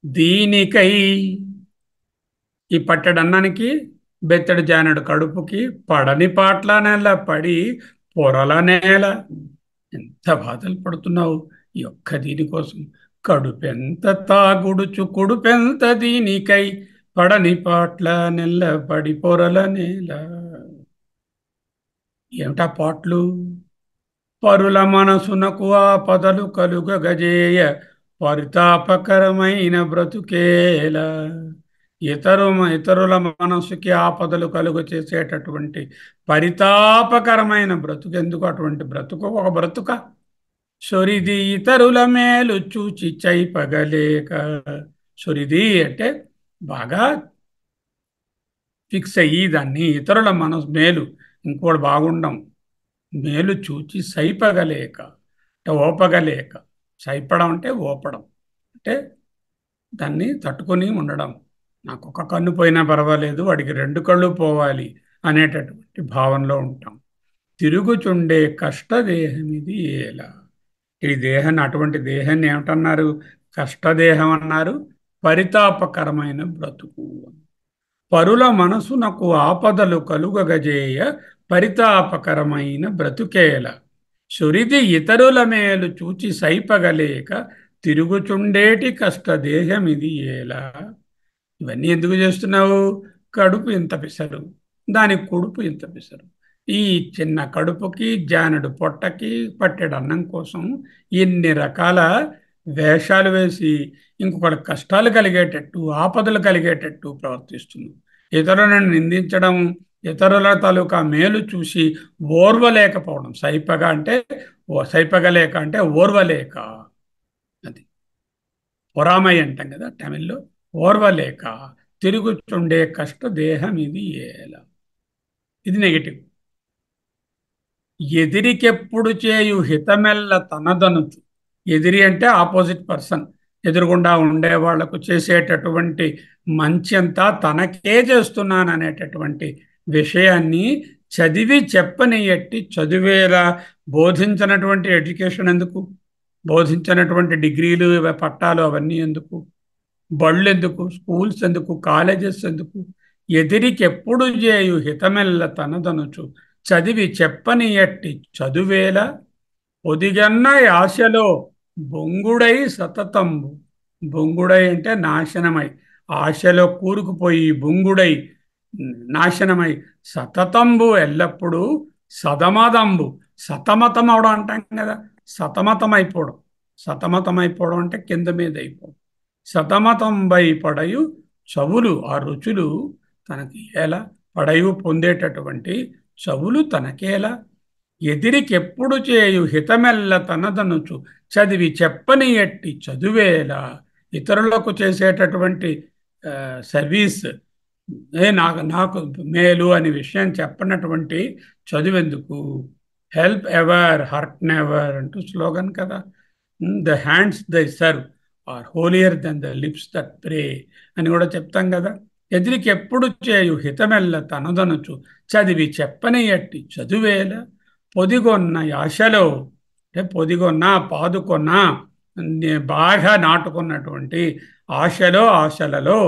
దీనికై ఈ పట్టెడన్నానికి బెత్తడి జానడు కడుపుకి పడని పాట్ల నేల పడి పొరల నేల. ఎంత బాధలు పడుతున్నావు ఈ ఒక్క దీనికోసం. కడుపెంత తాగుడుచు కుడుపెంత దీనికై పడని పాట్ల నెల్ల పడి పొరల నేల. ఏమిటా పాట్లు? పరుల మనసునకు ఆపదలు కలుగగజేయ పరితాపకరమైన బ్రతుకేల. ఇతరుల మనసుకి ఆపదలు కలుగ చేసేటటువంటి పరితాపకరమైన బ్రతుకు ఎందుకు? అటువంటి బ్రతుకు ఒక బ్రతుక. సొరిది ఇతరుల మేలు చూచి చైపగలేక. సొరిది అంటే బాగా ఫిక్స్ అయ్యి దాన్ని ఇతరుల మేలు, ఇంకోటి బాగుండం, మేలు చూచి సైపగలేక అంటే ఓపగలేక. సైపడం అంటే ఓపడం, అంటే దాన్ని తట్టుకొని ఉండడం. నాకు ఒక కన్ను పోయినా పర్వాలేదు, వాడికి 2 కళ్ళు పోవాలి అనేటటువంటి భావనలో ఉంటాం. తిరుగుచుండే కష్టదేహం ఇది ఎలా. ఈ దేహాన్ని, అటువంటి దేహాన్ని ఏమిటన్నారు? కష్టదేహం అన్నారు. పరితాపకరమైన బ్రతుకు. పరుల మనసునకు ఆపదలు కలుగగజేయ పరితాపకరమైన బ్రతుకేల. సురిది ఇతరుల మేలు చూచి సైపగలేక తిరుగుచుండేటి కష్టదేహమిది ఏలా. ఇవన్నీ ఎందుకు చేస్తున్నావు? కడుపు ఇంత పిసరు, దాని కొడుపు ఇంత పిసరు. ఈ చిన్న కడుపుకి జానడు పొట్టకి పట్టెడు అన్నం కోసం ఇన్ని రకాల వేషాలు వేసి ఇంకొకటి కష్టాలు కలిగేటట్టు, ఆపదలు కలిగేటట్టు ప్రవర్తిస్తుంది. ఇతరులను నిందించడం, ఇతరుల తాలూకా మేలు చూసి ఓర్వలేకపోవడం. సైపగ అంటే సైపగలేక అంటే ఓర్వలేక, అది పొరామై అంటాం కదా తమిళ్లో. ఓర్వలేక తిరుగుచుండే కష్ట దేహం ఇది ఏలా. ఇది నెగిటివ్. ఎదిరికెప్పుడు చేయు హితమెల్ల తనదనుచు. ఎదిరి అంటే ఆపోజిట్ పర్సన్, ఎదురుగుండా ఉండే వాళ్లకు చేసేటటువంటి మంచి అంతా తనకే చేస్తున్నాను అనేటటువంటి విషయాన్ని చదివి చెప్పనియట్టి చదివేలా బోధించినటువంటి ఎడ్యుకేషన్ ఎందుకు? బోధించినటువంటి డిగ్రీలు పట్టాలు అవన్నీ ఎందుకు? బళ్ళు ఎందుకు? స్కూల్స్ ఎందుకు? కాలేజెస్ ఎందుకు? ఎదిరికెప్పుడు చేయు హితమెల్ల తనదనుచు చదివి చెప్పని ఎట్టి చదువేల పొదిగన్న ఆశలో బొంగుడై సతతంబు. బొంగుడై అంటే నాశనమై, ఆశలో కూరుకుపోయి బొంగుడై నాశనమై సతతంబు ఎల్లప్పుడూ సదమదంబు. సతమతం అవడం అంటాం కదా, సతమతమైపోవడం. సతమతమైపోవడం అంటే కింద మీద అయిపోవడం. సతమతంబై పడయు చవులు, ఆ రుచులు తనకి ఎలా? పడయు పొందేటటువంటి చవులు తనకేలా? ఎదిరికెప్పుడు చేయు హితమెల్ల తనదనుచు చదివి చెప్పని ఎట్టి చదువేలా. ఇతరులకు చేసేటటువంటి సర్వీస్, నాకు నాకు మేలు అనే విషయం చెప్పనటువంటి చదువెందుకు? హెల్ప్ ఎవర్ హర్ట్ నెవర్ అంటూ స్లోగన్ కదా. The hands they serve are holier than the lips that pray అని కూడా చెప్తాం కదా. ఎదిరికెప్పుడు చేయు హితమెల్ల తనదనుచు చదివి చెప్పని ఎట్టి చదువేల పొదిగొన్న ఆశలో, అంటే పొదిగొన్న పాదుకొన్న బాగా నాటుకున్నటువంటి ఆశలలో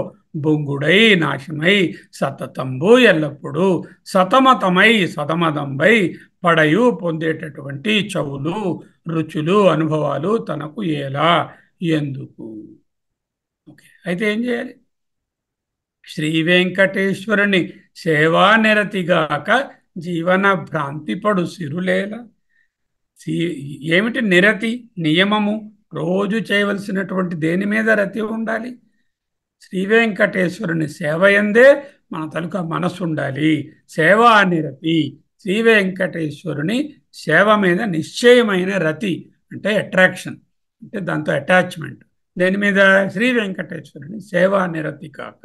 బొంగుడై నాశమై సతతంబు ఎల్లప్పుడూ సతమతమై సతమదంబై పడయు పొందేటటువంటి చవులు, రుచులు, అనుభవాలు తనకు ఎలా? ఎందుకు? ఓకే, అయితే ఏం చేయాలి? శ్రీ వెంకటేశ్వరుని సేవానిరతిగాక జీవన భ్రాంతి పడు సిరులేల. ఏమిటి నిరతి? నియమము. రోజు చేయవలసినటువంటి దేని మీద రతి ఉండాలి? శ్రీ వెంకటేశ్వరుని సేవ యందే మన తలుక మనస్సు ఉండాలి. సేవా నిరతి. శ్రీ వెంకటేశ్వరుని సేవ మీద నిశ్చయమైన రతి అంటే అట్రాక్షన్, అంటే దాంతో అటాచ్మెంట్. దేని మీద? శ్రీ వెంకటేశ్వరుని సేవా నిరతి కాక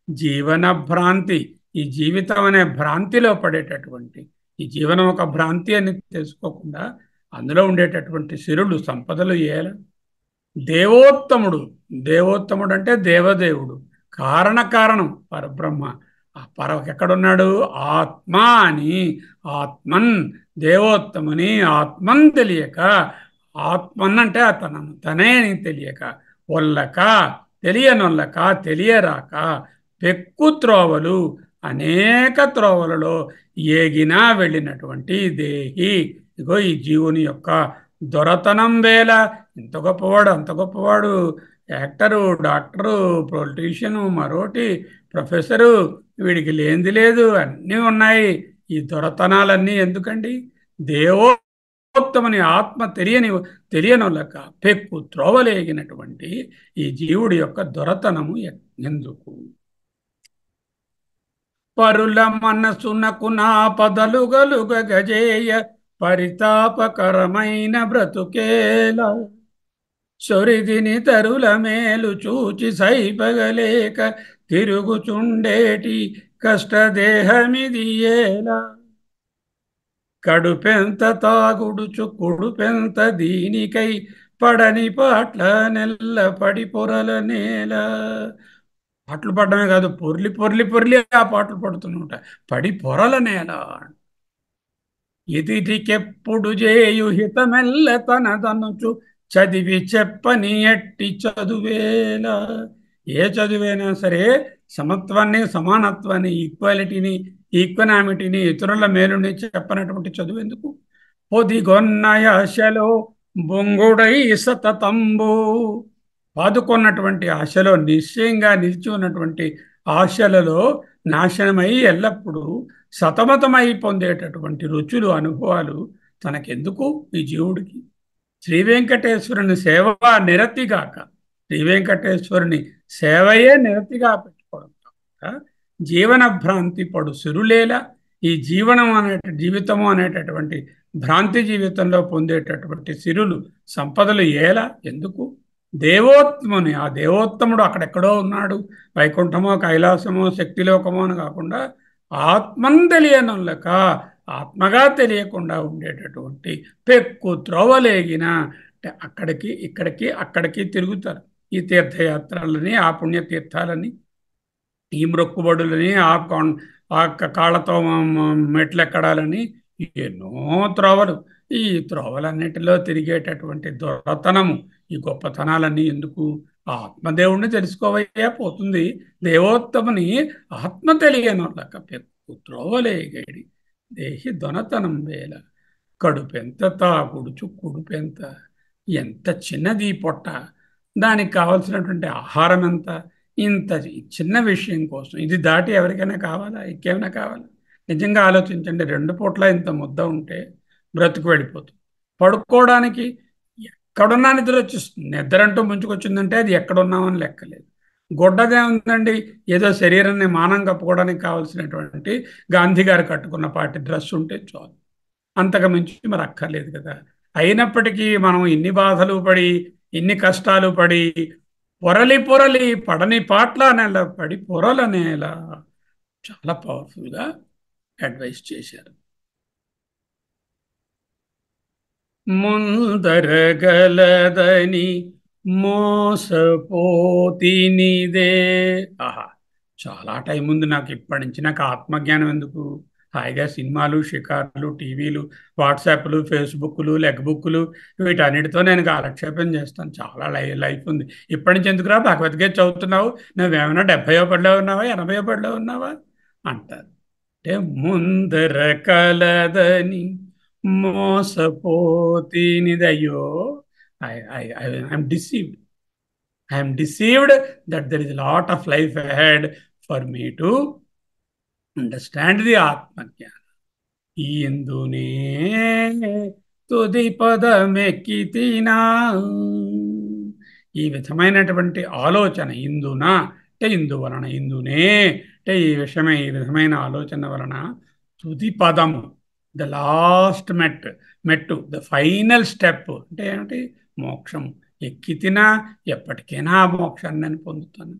జీవన భ్రాంతి, ఈ జీవితం అనే భ్రాంతిలో పడేటటువంటి, ఈ జీవనం ఒక భ్రాంతి అని తెలుసుకోకుండా అందులో ఉండేటటువంటి సిరులు, సంపదలు ఏల. దేవోత్తముడు. దేవోత్తముడు అంటే దేవదేవుడు, కారణం పరబ్రహ్మ. ఆ ఎక్కడున్నాడు? ఆత్మ అని. ఆత్మన్, దేవోత్తముని ఆత్మన్ తెలియక, ఆత్మన్ అంటే తనే అని తెలియక, ఒల్లక తెలియనొల్లక తెలియరాక పెక్కు త్రోవలు, అనేక త్రోవలలో ఏగినా వెళ్ళినటువంటి దేహి. ఇగో ఈ జీవుని యొక్క దొరతనం వేళ. ఇంత గొప్పవాడు, అంత గొప్పవాడు, యాక్టరు, డాక్టరు, పొలిటీషియను, మరోటి ప్రొఫెసరు, వీడికి లేనిది లేదు, అన్నీ ఉన్నాయి. ఈ దొరతనాలన్నీ ఎందుకండి? దేవోత్తముని ఆత్మ తెలియనొల్లక పెక్కు త్రోవలేగినటువంటి ఈ జీవుడి యొక్క దొరతనము ఎందుకు? పరుల మనసునకు నా పదలు గలుగజేయ పరితాపకరమైన బ్రతుకేల. సొరిదిని తరుల మేలు చూచి సైపగలేక తిరుగుచుండేటి కష్టదేహమిది ఏలా. కడుపెంత తాగుడుచు కుడుపెంత దీనికై పడని పాట్ల నెల్ల పడి పొరల నేల. పాటలు పడడమే కాదు, పొర్లి పొర్లి పొర్లి ఆ పాటలు పడుతున్నట. పడి పొరల నేల. ఎదిరికెప్పుడు చేయు హితమెల్ల తనదనుచు చదివి చెప్పని ఎట్టి చదువేలా. ఏ చదువైనా సరే సమత్వాన్ని, సమానత్వాన్ని, ఈక్వాలిటీని, ఈక్వనామిటీని, ఇతరుల మేలుని చెప్పనటువంటి చదువు ఎందుకు? పొదిగొన్నయాశలో బొంగుడై సతతంబు. పాదుకున్నటువంటి ఆశలో, నిశ్చయంగా నిలిచి ఉన్నటువంటి ఆశలలో నాశనమై ఎల్లప్పుడూ సతమతమై పొందేటటువంటి రుచులు, అనుభవాలు తనకెందుకు ఈ జీవుడికి? శ్రీ వెంకటేశ్వరుని సేవ నిరతిగాక, శ్రీ వెంకటేశ్వరుని సేవయే నిరతిగా పెట్టుకోవడం కాక జీవన భ్రాంతి పడు సిరులేల, ఈ జీవితము అనేటటువంటి భ్రాంతి జీవితంలో పొందేటటువంటి సిరులు, సంపదలు ఏలా ఎందుకు? దేవోత్తముని, ఆ దేవోత్తముడు అక్కడెక్కడో ఉన్నాడు, వైకుంఠమో కైలాసమో శక్తిలోకమో అని కాకుండా ఆత్మను తెలియనులక, ఆత్మగా తెలియకుండా ఉండేటటువంటి పెక్కు త్రోవలేగిన అంటే అక్కడికి ఇక్కడికి అక్కడికి తిరుగుతారు. ఈ తీర్థయాత్రలని, ఆ పుణ్యతీర్థాలని, ఈ మొక్కుబడులని, ఆ కాళ్ళతో మెట్లెక్కడాలని, ఎన్నో త్రోవలు. ఈ త్రోవలన్నిటిలో తిరిగేటటువంటి దొరతనము, ఈ గొప్పతనాలన్నీ ఎందుకు? ఆత్మదేవుణ్ణి తెలుసుకోవయ్యా పోతుంది. దేవోత్తముని ఆత్మ తెలియనోళ్ళక పెక్కు త్రోవలేగేడి దేహి దొనతనం వేల, కడుపెంత తాగుడు చుక్కుడుపెంత, ఎంత చిన్నది ఈ పొట్ట, దానికి కావాల్సినటువంటి ఆహారం ఎంత, ఇంత చిన్న విషయం కోసం ఇది దాటి ఎవరికైనా కావాలా? ఇంకేమైనా కావాలా? నిజంగా ఆలోచించండి. 2 పూట్ల ఇంత ముద్ద ఉంటే బ్రతుకు వెళ్ళిపోతుంది. పడుకోవడానికి ఎక్కడున్నా నిద్ర వచ్చేస్తుంది. నిద్ర అంటూ ముంచుకొచ్చిందంటే అది ఎక్కడున్నామని లెక్కలేదు. గుడ్డదే ఉందండి, ఏదో శరీరాన్ని మానం కప్పుకోవడానికి కావాల్సినటువంటి గాంధీ గారు కట్టుకున్న పాటి డ్రెస్ ఉంటే చాలు, అంతకు మించి మరి అక్కర్లేదు కదా. అయినప్పటికీ మనం ఇన్ని బాధలు పడి, ఇన్ని కష్టాలు పడి, పొరలి పొరలి పడని పాట్ల నేల పడి పొరల నేల, చాలా పవర్ఫుల్గా అడ్వైస్ చేశారు. ముందరగలదని మోసపోతినిదే. ఆహా, చాలా టైం ఉంది నాకు. ఇప్పటి నుంచి నాకు ఆత్మజ్ఞానం ఎందుకు? హాయిగా సినిమాలు, షికార్లు, టీవీలు, వాట్సాప్లు, ఫేస్బుక్లు, లెగ్ బుక్లు, వీటన్నిటితో నేను కాలక్షేపం చేస్తాను. చాలా లైఫ్ ఉంది. ఇప్పటి నుంచి ఎందుకురా భగవద్గీత చదువుతున్నావు, నువ్వేమైనా 70వ పడిలో ఉన్నావా, 80వ పడిలో ఉన్నావా అంటారు. అంటే ముందర కలదని మోసపోతినిదయ్యో, I'm deceived. I'm deceived that there is lot of life ahead for me to understand the ఆత్మజ్ఞానం. ఈ ఇందునే తుది పదమెక్కితినా, ఈ విధమైనటువంటి ఆలోచన, ఇందున అంటే ఇందువలన, ఇందునే అంటే ఈ విషయమే, ఈ విధమైన ఆలోచన వలన తుది పదము, ద లాస్ట్ మెట్టు, ద ఫైనల్ స్టెప్ అంటే ఏమిటి? మోక్షము. ఎక్కితినా ఎప్పటికైనా ఆ మోక్షాన్ని నేను పొందుతాను.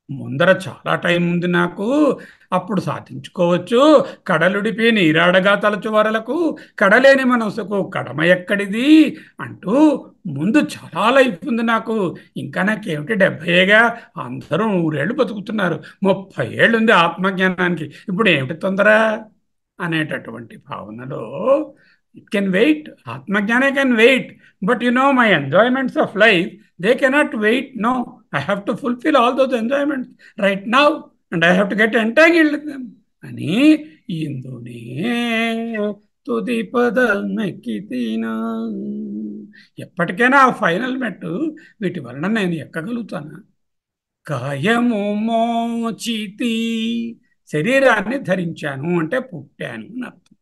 ముందర చాలా టైం ఉంది నాకు, అప్పుడు సాధించుకోవచ్చు. కడలుడిపి నీరాడగా తలచు వరలకు కడలేని మనసుకు కడమ ఎక్కడిది అంటూ ముందు చాలా లైఫ్ ఉంది నాకు. ఇంకా నాకేమిటి 70గా, అందరూ 100 ఏళ్ళు బతుకుతున్నారు, 30 ఏళ్ళు ఉంది ఆత్మజ్ఞానానికి, ఇప్పుడు ఏమిటి తొందర అనేటటువంటి భావనలో ఇట్ కెన్ వెయిట్. ఆత్మజ్ఞానే can wait, but my enjoyments of life, they cannot wait. No, I have to fulfill all those enjoyments right now and I have to get entangled with them. అని ఇందునే తుది పదమెక్కితినా, ఎప్పటికైనా ఆ final మెట్టు, వీటి వలన నేను ఎక్కగలుగుతాను. కాయము మోచితి, శరీరాన్ని ధరించాను అంటే పుట్టాను అని అర్థం.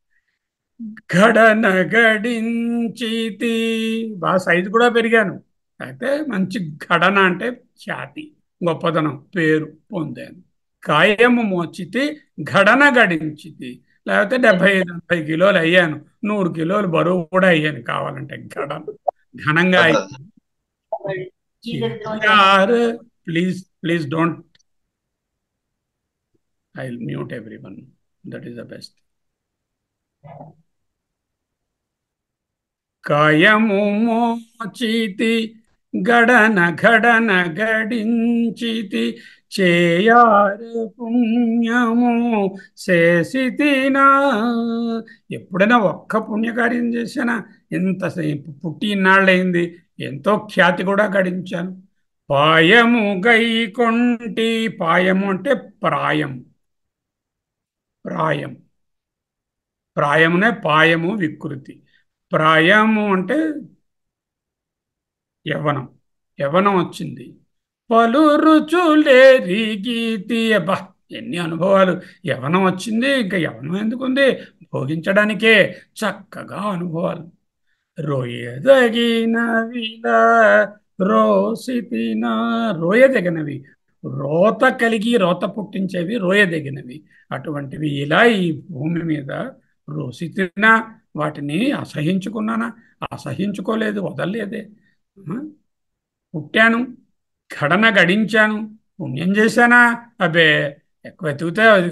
గడన గడించితి, బాగా సైజు కూడా పెరిగాను, అయితే మంచి గడన అంటే ఖ్యాతి, గొప్పతనం, పేరు పొందాను. కాయము మోచితి గడన గడించితి, లేకపోతే 70-80 కిలోలు అయ్యాను, 100 కిలోలు బరువు కూడా అయ్యాను కావాలంటే. గడన ఘనంగా అయ్యాను. Please don't, I will mute everyone, that is the best. కాయము మోచితి గడన గడన గడించితి, చేయారు పుణ్యము చేసితినా. ఎప్పుడైనా ఒక్క పుణ్యకార్యం చేశానా? ఎంతసేపు పుట్టి ఇన్నాళ్ళయింది, ఎంతో ఖ్యాతి కూడా గడించాను. పాయము గైకొంటి, పాయము అంటే ప్రాయం, ప్రాయమునే పాయము వికృతి. ప్రాయము అంటే యవ్వనం. యవ్వనం వచ్చింది. పలు రుచులేరిగీతి. అబ్బా, ఎన్ని అనుభవాలు! యవ్వనం వచ్చింది, ఇంకా యవ్వనం ఎందుకుంది? భోగించడానికే చక్కగా అనుభవాలు. రోయదగినవిలా రోసితిన. రోయదగినవి, రోత కలిగి రోత పుట్టించేవి రోయదగినవి. అటువంటివి ఇలా ఈ భూమి మీద రోసితిన. వాటిని అసహించుకున్నానా? అసహించుకోలేదు, వదలలేదే. ఆ? పుట్టాను, ఘడన గడించాను, పుణ్యం చేశానా? అబ్బే, ఎక్కువ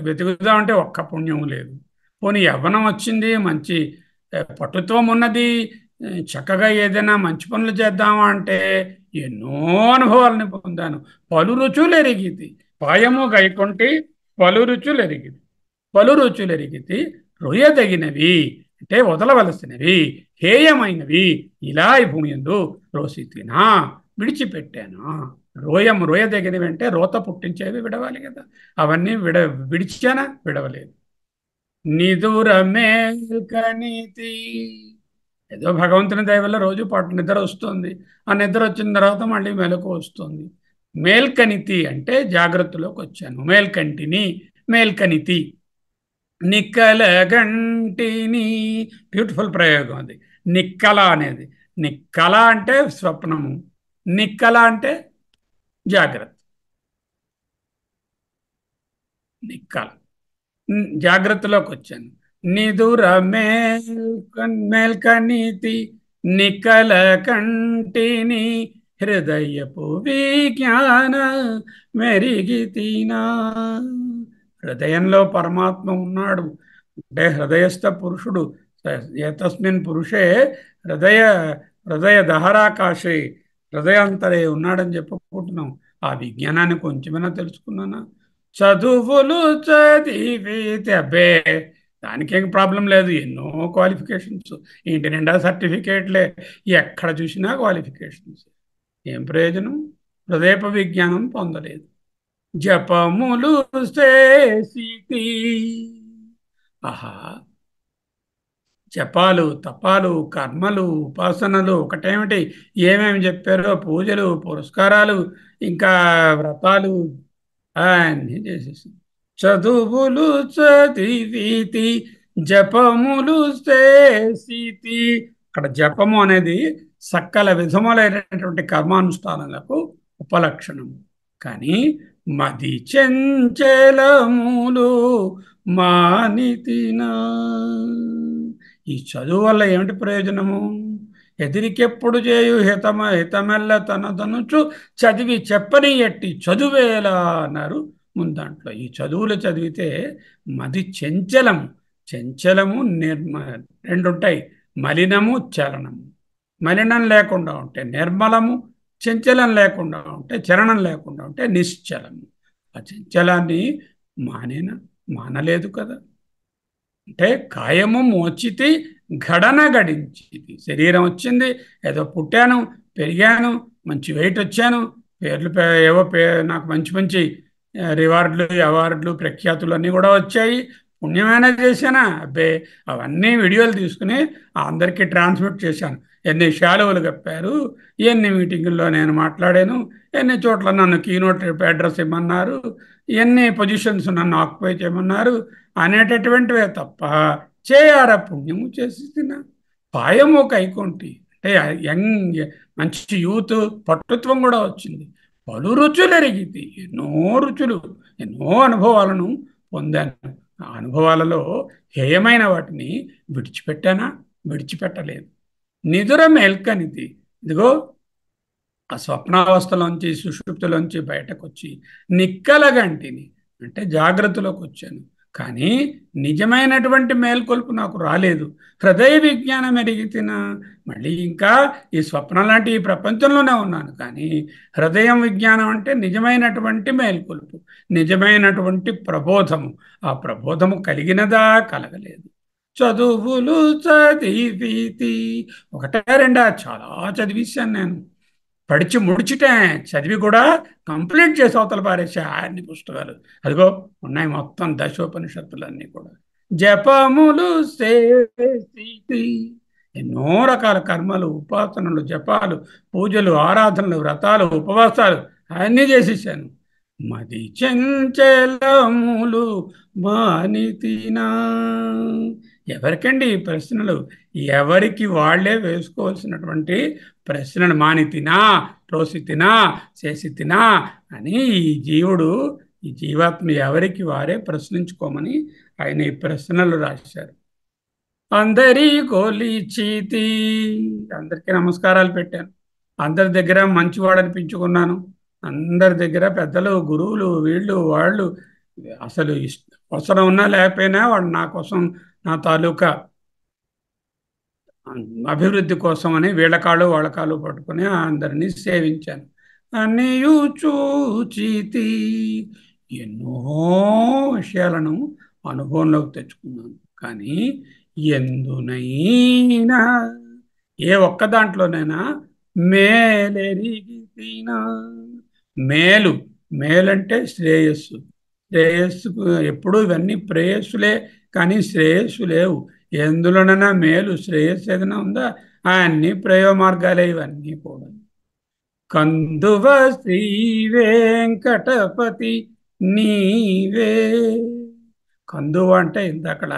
వెతుకుతా ఉంటే ఒక్క పుణ్యం లేదు. పోనీ యవ్వనం వచ్చింది, మంచి పటుత్వం ఉన్నది, చక్కగా ఏదైనా మంచి పనులు చేద్దామా అంటే ఎన్నో అనుభవాలని పొందాను. పలు రుచులు ఎరిగితి పాయము గైకొంటి, పలు రుచులు ఎరిగితి. పలు రుచులు ఎరిగితి రొయ్యదగినవి అంటే వదలవలసినవి, హేయమైనవి ఇలా ఈ భూమి యందు రోసితినా, విడిచిపెట్టాను. రోయదగినవి అంటే రోత పుట్టించేవి విడవాలి కదా, అవన్నీ విడిచానా? విడవలేదు. నిదుర మేల్కనీతి. ఏదో భగవంతుని దయ వల్ల రోజు పాటు నిద్ర వస్తుంది. ఆ నిద్ర వచ్చిన తర్వాత మళ్ళీ మెలకు వస్తుంది. మేల్కనితి అంటే జాగ్రత్తలోకి వచ్చాను. మేల్కంటిని, మేల్కనితి. నిక్కలగంటిని. బ్యూటిఫుల్ ప్రయోగం అది. నిక్కల అనేది. నిక్కల అంటే స్వప్నము, నిక్కల అంటే జాగ్రత్త. నిక్కల జాగ్రత్తలోకి వచ్చాను. నిదుర మేల్కనీతి నికల కంటిని హృదయపు విజ్ఞాన మెరిగితినా. హృదయంలో పరమాత్మ ఉన్నాడు అంటే హృదయస్థ పురుషుడు. ఏతస్మిన్ పురుషే హృదయ హృదయ దహరాకాశే హృదయాంతరే ఉన్నాడని చెప్పుకుంటున్నాం. ఆ విజ్ఞానాన్ని కొంచెమైనా తెలుసుకున్నానా? చదువులు చదివితే అబ్బే, దానికేం ప్రాబ్లం లేదు. ఎన్నో క్వాలిఫికేషన్స్, ఇంటి నిండా సర్టిఫికేట్లే, ఎక్కడ చూసినా క్వాలిఫికేషన్స్. ఏం ప్రయోజనం? హృదయపు విజ్ఞానం పొందలేదు. జపములు చేసితి. ఆహా, జపాలు, తపాలు, కర్మలు, ఉపాసనలు ఒకటేమిటి, ఏమేమి చెప్పారో, పూజలు, పురస్కారాలు, ఇంకా వ్రతాలు అన్నీ చేసేసి. చదువులు చదివితి జపములు చేసితి. ఇక్కడ జపము అనేది సకల విధములైనటువంటి కర్మానుష్ఠానాలకు ఉపలక్షణం. కానీ మది చెంచలములు మానితినా. ఈ చదువు వల్ల ఏమిటి ప్రయోజనము? ఎదిరికెప్పుడు చేయు హితమెల్ల తనదనుచు చదివి చెప్పని ఎట్టి చదువేలా అన్నారు ముందాంట్లో. ఈ చదువులు చదివితే మది చెంచలము. చెంచలము రెండు ఉంటాయి, మలినము, చలనము. మలినం లేకుండా ఉంటే నిర్మలము, చంచలం లేకుండా ఉంటే, చలనం లేకుండా ఉంటే నిశ్చలము. ఆ చంచలాన్ని మానలేదు కదా. అంటే కాయము మోచితి ఘడన గడించింది. శరీరం వచ్చింది, ఏదో పుట్టాను, పెరిగాను, మంచి వెయిట్ వచ్చాను, పేర్లు ఏవో నాకు మంచి మంచి రివార్డులు, అవార్డులు, ప్రఖ్యాతులు అన్నీ కూడా వచ్చాయి. పుణ్యమైనా చేశానా? అబ్బే, అవన్నీ వీడియోలు తీసుకుని అందరికీ ట్రాన్స్మిట్ చేశాను. ఎన్ని శాలువలు కప్పారు, ఎన్ని మీటింగుల్లో నేను మాట్లాడాను, ఎన్ని చోట్ల నన్ను కీనోట్ అడ్రస్ ఇమ్మన్నారు, ఎన్ని పొజిషన్స్ నన్ను ఆక్యుపై చేయమన్నారు అనేటటువంటివే తప్ప చేయార పుణ్యము చేసి తిన. పాయము కైకొంటి అంటే యంగ్, మంచి యూత్, పట్టుత్వం కూడా వచ్చింది. పలు రుచులు ఎరిగితి. ఎన్నో రుచులు, ఎన్నో అనుభవాలను పొందాను. ఆ అనుభవాలలో హేయమైన వాటిని విడిచిపెట్టానా? విడిచిపెట్టలేదు. నిదుర మేల్కనిది. ఇదిగో ఆ స్వప్నావస్థలోంచి, సుషుప్తిలోంచి బయటకు వచ్చి నిక్కలగంటిని అంటే జాగ్రత్తలోకి వచ్చాను. కానీ నిజమైనటువంటి మేల్కొల్పు నాకు రాలేదు. హృదయ విజ్ఞానం ఎరిగితిన. మళ్ళీ ఇంకా ఈ స్వప్నం లాంటి ఈ ప్రపంచంలోనే ఉన్నాను, కానీ హృదయం విజ్ఞానం అంటే నిజమైనటువంటి మేల్కొల్పు, నిజమైనటువంటి ప్రబోధము. ఆ ప్రబోధము కలిగినదా? కలగలేదు. చదువులు చదివితి. ఒకటే రెండా? చాలా చదివిస్తాను నేను. పడిచి ముడిచిటే చదివి కూడా కంప్లీట్ చేసి అవతల పారేసా అన్ని పుస్తకాలు. అదిగో ఉన్నాయి మొత్తం దశోపనిషత్తులన్నీ కూడా. జపములు చేసి ఎన్నో రకాల కర్మలు, ఉపాసనలు, జపాలు, పూజలు, ఆరాధనలు, వ్రతాలు, ఉపవాసాలు అన్నీ చేసేసాను. మది చెంచలములు మానితినా. ఎవరికండి ఈ ప్రశ్నలు? ఎవరికి వాళ్ళే వేసుకోవాల్సినటువంటి ప్రశ్నలు. మానితినా, త్రోసితినా, చేసితినా అని ఈ జీవుడు, ఈ జీవాత్మ ఎవరికి వారే ప్రశ్నించుకోమని ఆయన ఈ ప్రశ్నలు రాశారు. అందరి కొలిచితి, అందరికీ నమస్కారాలు పెట్టాను. అందరి దగ్గర మంచివాడు అనిపించుకున్నాను. అందరి దగ్గర పెద్దలు, గురువులు, వీళ్ళు వాళ్ళు అసలు అవసరం ఉన్నా లేకపోయినా వాడు నా కోసం, నా తాలూకా అభివృద్ధి కోసం అని వీళ్ళ కాళ్ళు వాళ్ళ కాళ్ళు పట్టుకుని అందరినీ సేవించాను. అన్నీయు చూచితి, ఎన్నో విషయాలను అనుభవంలోకి తెచ్చుకున్నాను. కానీ ఎందునైనా, ఏ ఒక్క దాంట్లోనైనా మేలెరిగితినా. మేలు, మేలంటే శ్రేయస్సు. శ్రేయస్సుకు ఎప్పుడు ఇవన్నీ ప్రేయస్సులే కానీ శ్రేయస్సు లేవు. ఎందులోనైనా మేలు, శ్రేయస్సు ఏదైనా ఉందా? అన్ని ప్రయోగ మార్గాలే ఇవన్నీ కూడా. కందువ శ్రీ వెంకటపతి నీవే. కందువ అంటే ఇంతక్కడ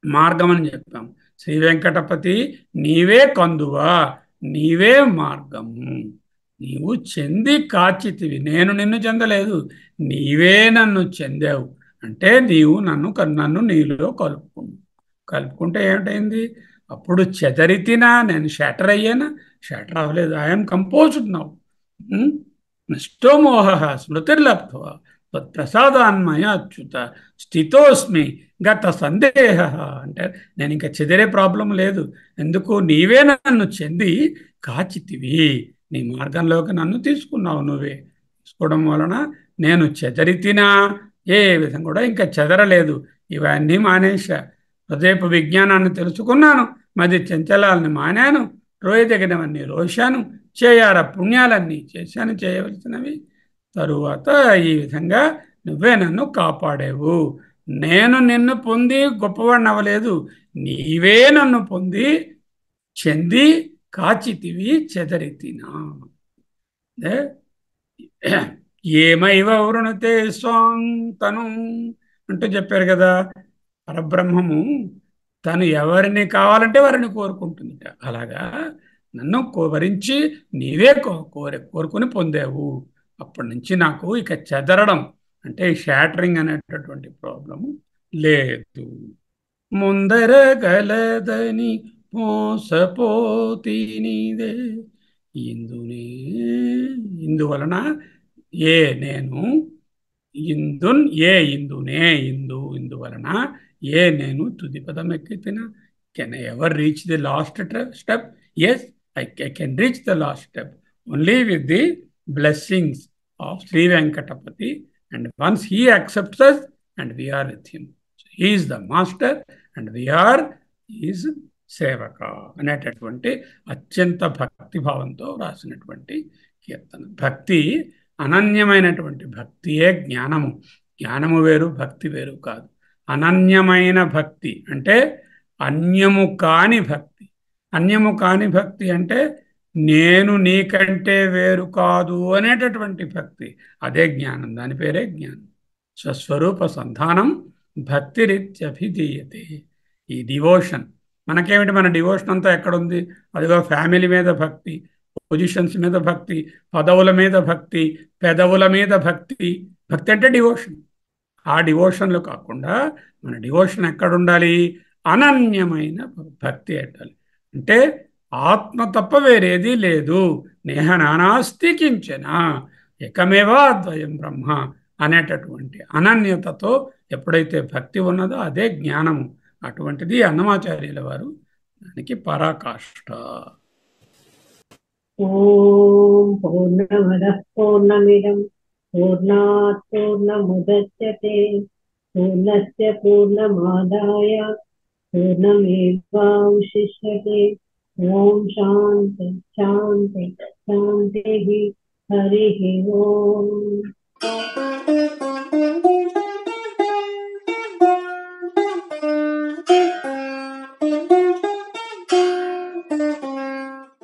మార్గం అని చెప్పాం. శ్రీ వెంకటపతి నీవే కందువా, నీవే మార్గము. నీవు చెంది కాచితివి, నేను నిన్ను చెందలేదు, నీవే నన్ను చెందావు. అంటే నీవు నన్ను నీలో కలుపుకుంటే ఏమిటైంది? అప్పుడు చెదరితినా, నేను షాటర్ అయ్యానా? షాటర్ అవ్వలేదు. I'm composed now. నష్టోమోహ స్మృతిర్లబ్ధ్వా ప్రసాదాన్మయ అచ్యుత స్థితోస్మి గత సందేహ. అంటే నేను ఇంకా చెదిరే ప్రాబ్లం లేదు. ఎందుకు? నీవే నన్ను చెంది కాచితివి, నీ మార్గంలోకి నన్ను తీసుకున్నావు. నువ్వే తీసుకోవడం వలన నేను చెదరితినా, ఏ విధంగా కూడా ఇంకా చెదరలేదు. ఇవన్నీ మానేశా. హృదయపు విజ్ఞానాన్ని తెలుసుకున్నాను, మది చంచలాలని మానాను, రోయదగినవన్నీ రోశాను, చేయాల పుణ్యాలన్నీ చేశాను, చేయవలసినవి. తరువాత ఈ విధంగా నువ్వే నన్ను కాపాడేవు. నేను నిన్ను పొంది గొప్పవాడిని అవ్వలేదు, నీవే నన్ను పొంది చెంది కాచితివి చెదరితినా. ఏమైవ వృణతే స్వాం తను అంటూ చెప్పారు కదా. పరబ్రహ్మము తను ఎవరిని కావాలంటే వారిని కోరుకుంటుందిట. అలాగా నన్ను వరించి నీవే కోరుకుని పొందావు. అప్పటి నుంచి నాకు ఇక చెదరడం అంటే షాటరింగ్ అనేటటువంటి ప్రాబ్లము లేదు. ముందర గలదని మోసపోతీనిదే ఇందునే. ఇందువలన ఏ నేను ఇందున్ ఏ ఇందునే ఇందువలన ఏ నేను తుది పదం ఎక్కితిన. Can I ever reach the last step? Yes, I can reach the last step only with the blessings of Sri Venkatapati, and once he accepts us and we are with him. So he is the master and we are his సేవక అనేటటువంటి అత్యంత భక్తి భావంతో రాసినటువంటి కీర్తన. భక్తి అనన్యమైనటువంటి భక్తియే జ్ఞానము. జ్ఞానము వేరు, భక్తి వేరు కాదు. అనన్యమైన భక్తి అంటే అన్యము కాని భక్తి. అన్యము కాని భక్తి అంటే నేను నీకంటే వేరు కాదు అనేటటువంటి భక్తి. అదే జ్ఞానం, దాని పేరే జ్ఞానం. స్వస్వరూప సంధానం భక్తిరిత్యభిధీయతే. ఈ డివోషన్ మనకేమిటి? మన డివోషన్ అంతా ఎక్కడుంది? అదిగో ఫ్యామిలీ మీద భక్తి, పొజిషన్స్ మీద భక్తి, పదవుల మీద భక్తి, పెదవుల మీద భక్తి. భక్తి అంటే డివోషన్. ఆ డివోషన్లు కాకుండా మన డివోషన్ ఎక్కడుండాలి? అనన్యమైన భక్తి ఎట్టాలి. అంటే ఆత్మ తప్ప వేరేది లేదు. నేహ నానాస్తి కించన ఏకమేవా ద్వయం బ్రహ్మ అనేటటువంటి అనన్యతతో ఎప్పుడైతే భక్తి ఉన్నదో అదే జ్ఞానము. అటువంటిది అన్నమాచార్యుల వారు దానికి పరాకాష్ఠ. ఓం పూర్ణమదః పూర్ణమిదం పూర్ణాత్ పూర్ణముదచ్యతే పూర్ణస్య పూర్ణమాదాయ పూర్ణమేవావశిష్యతే. ఓం శాంతి శాంతి శాంతి. హరి ఓం. Thank you.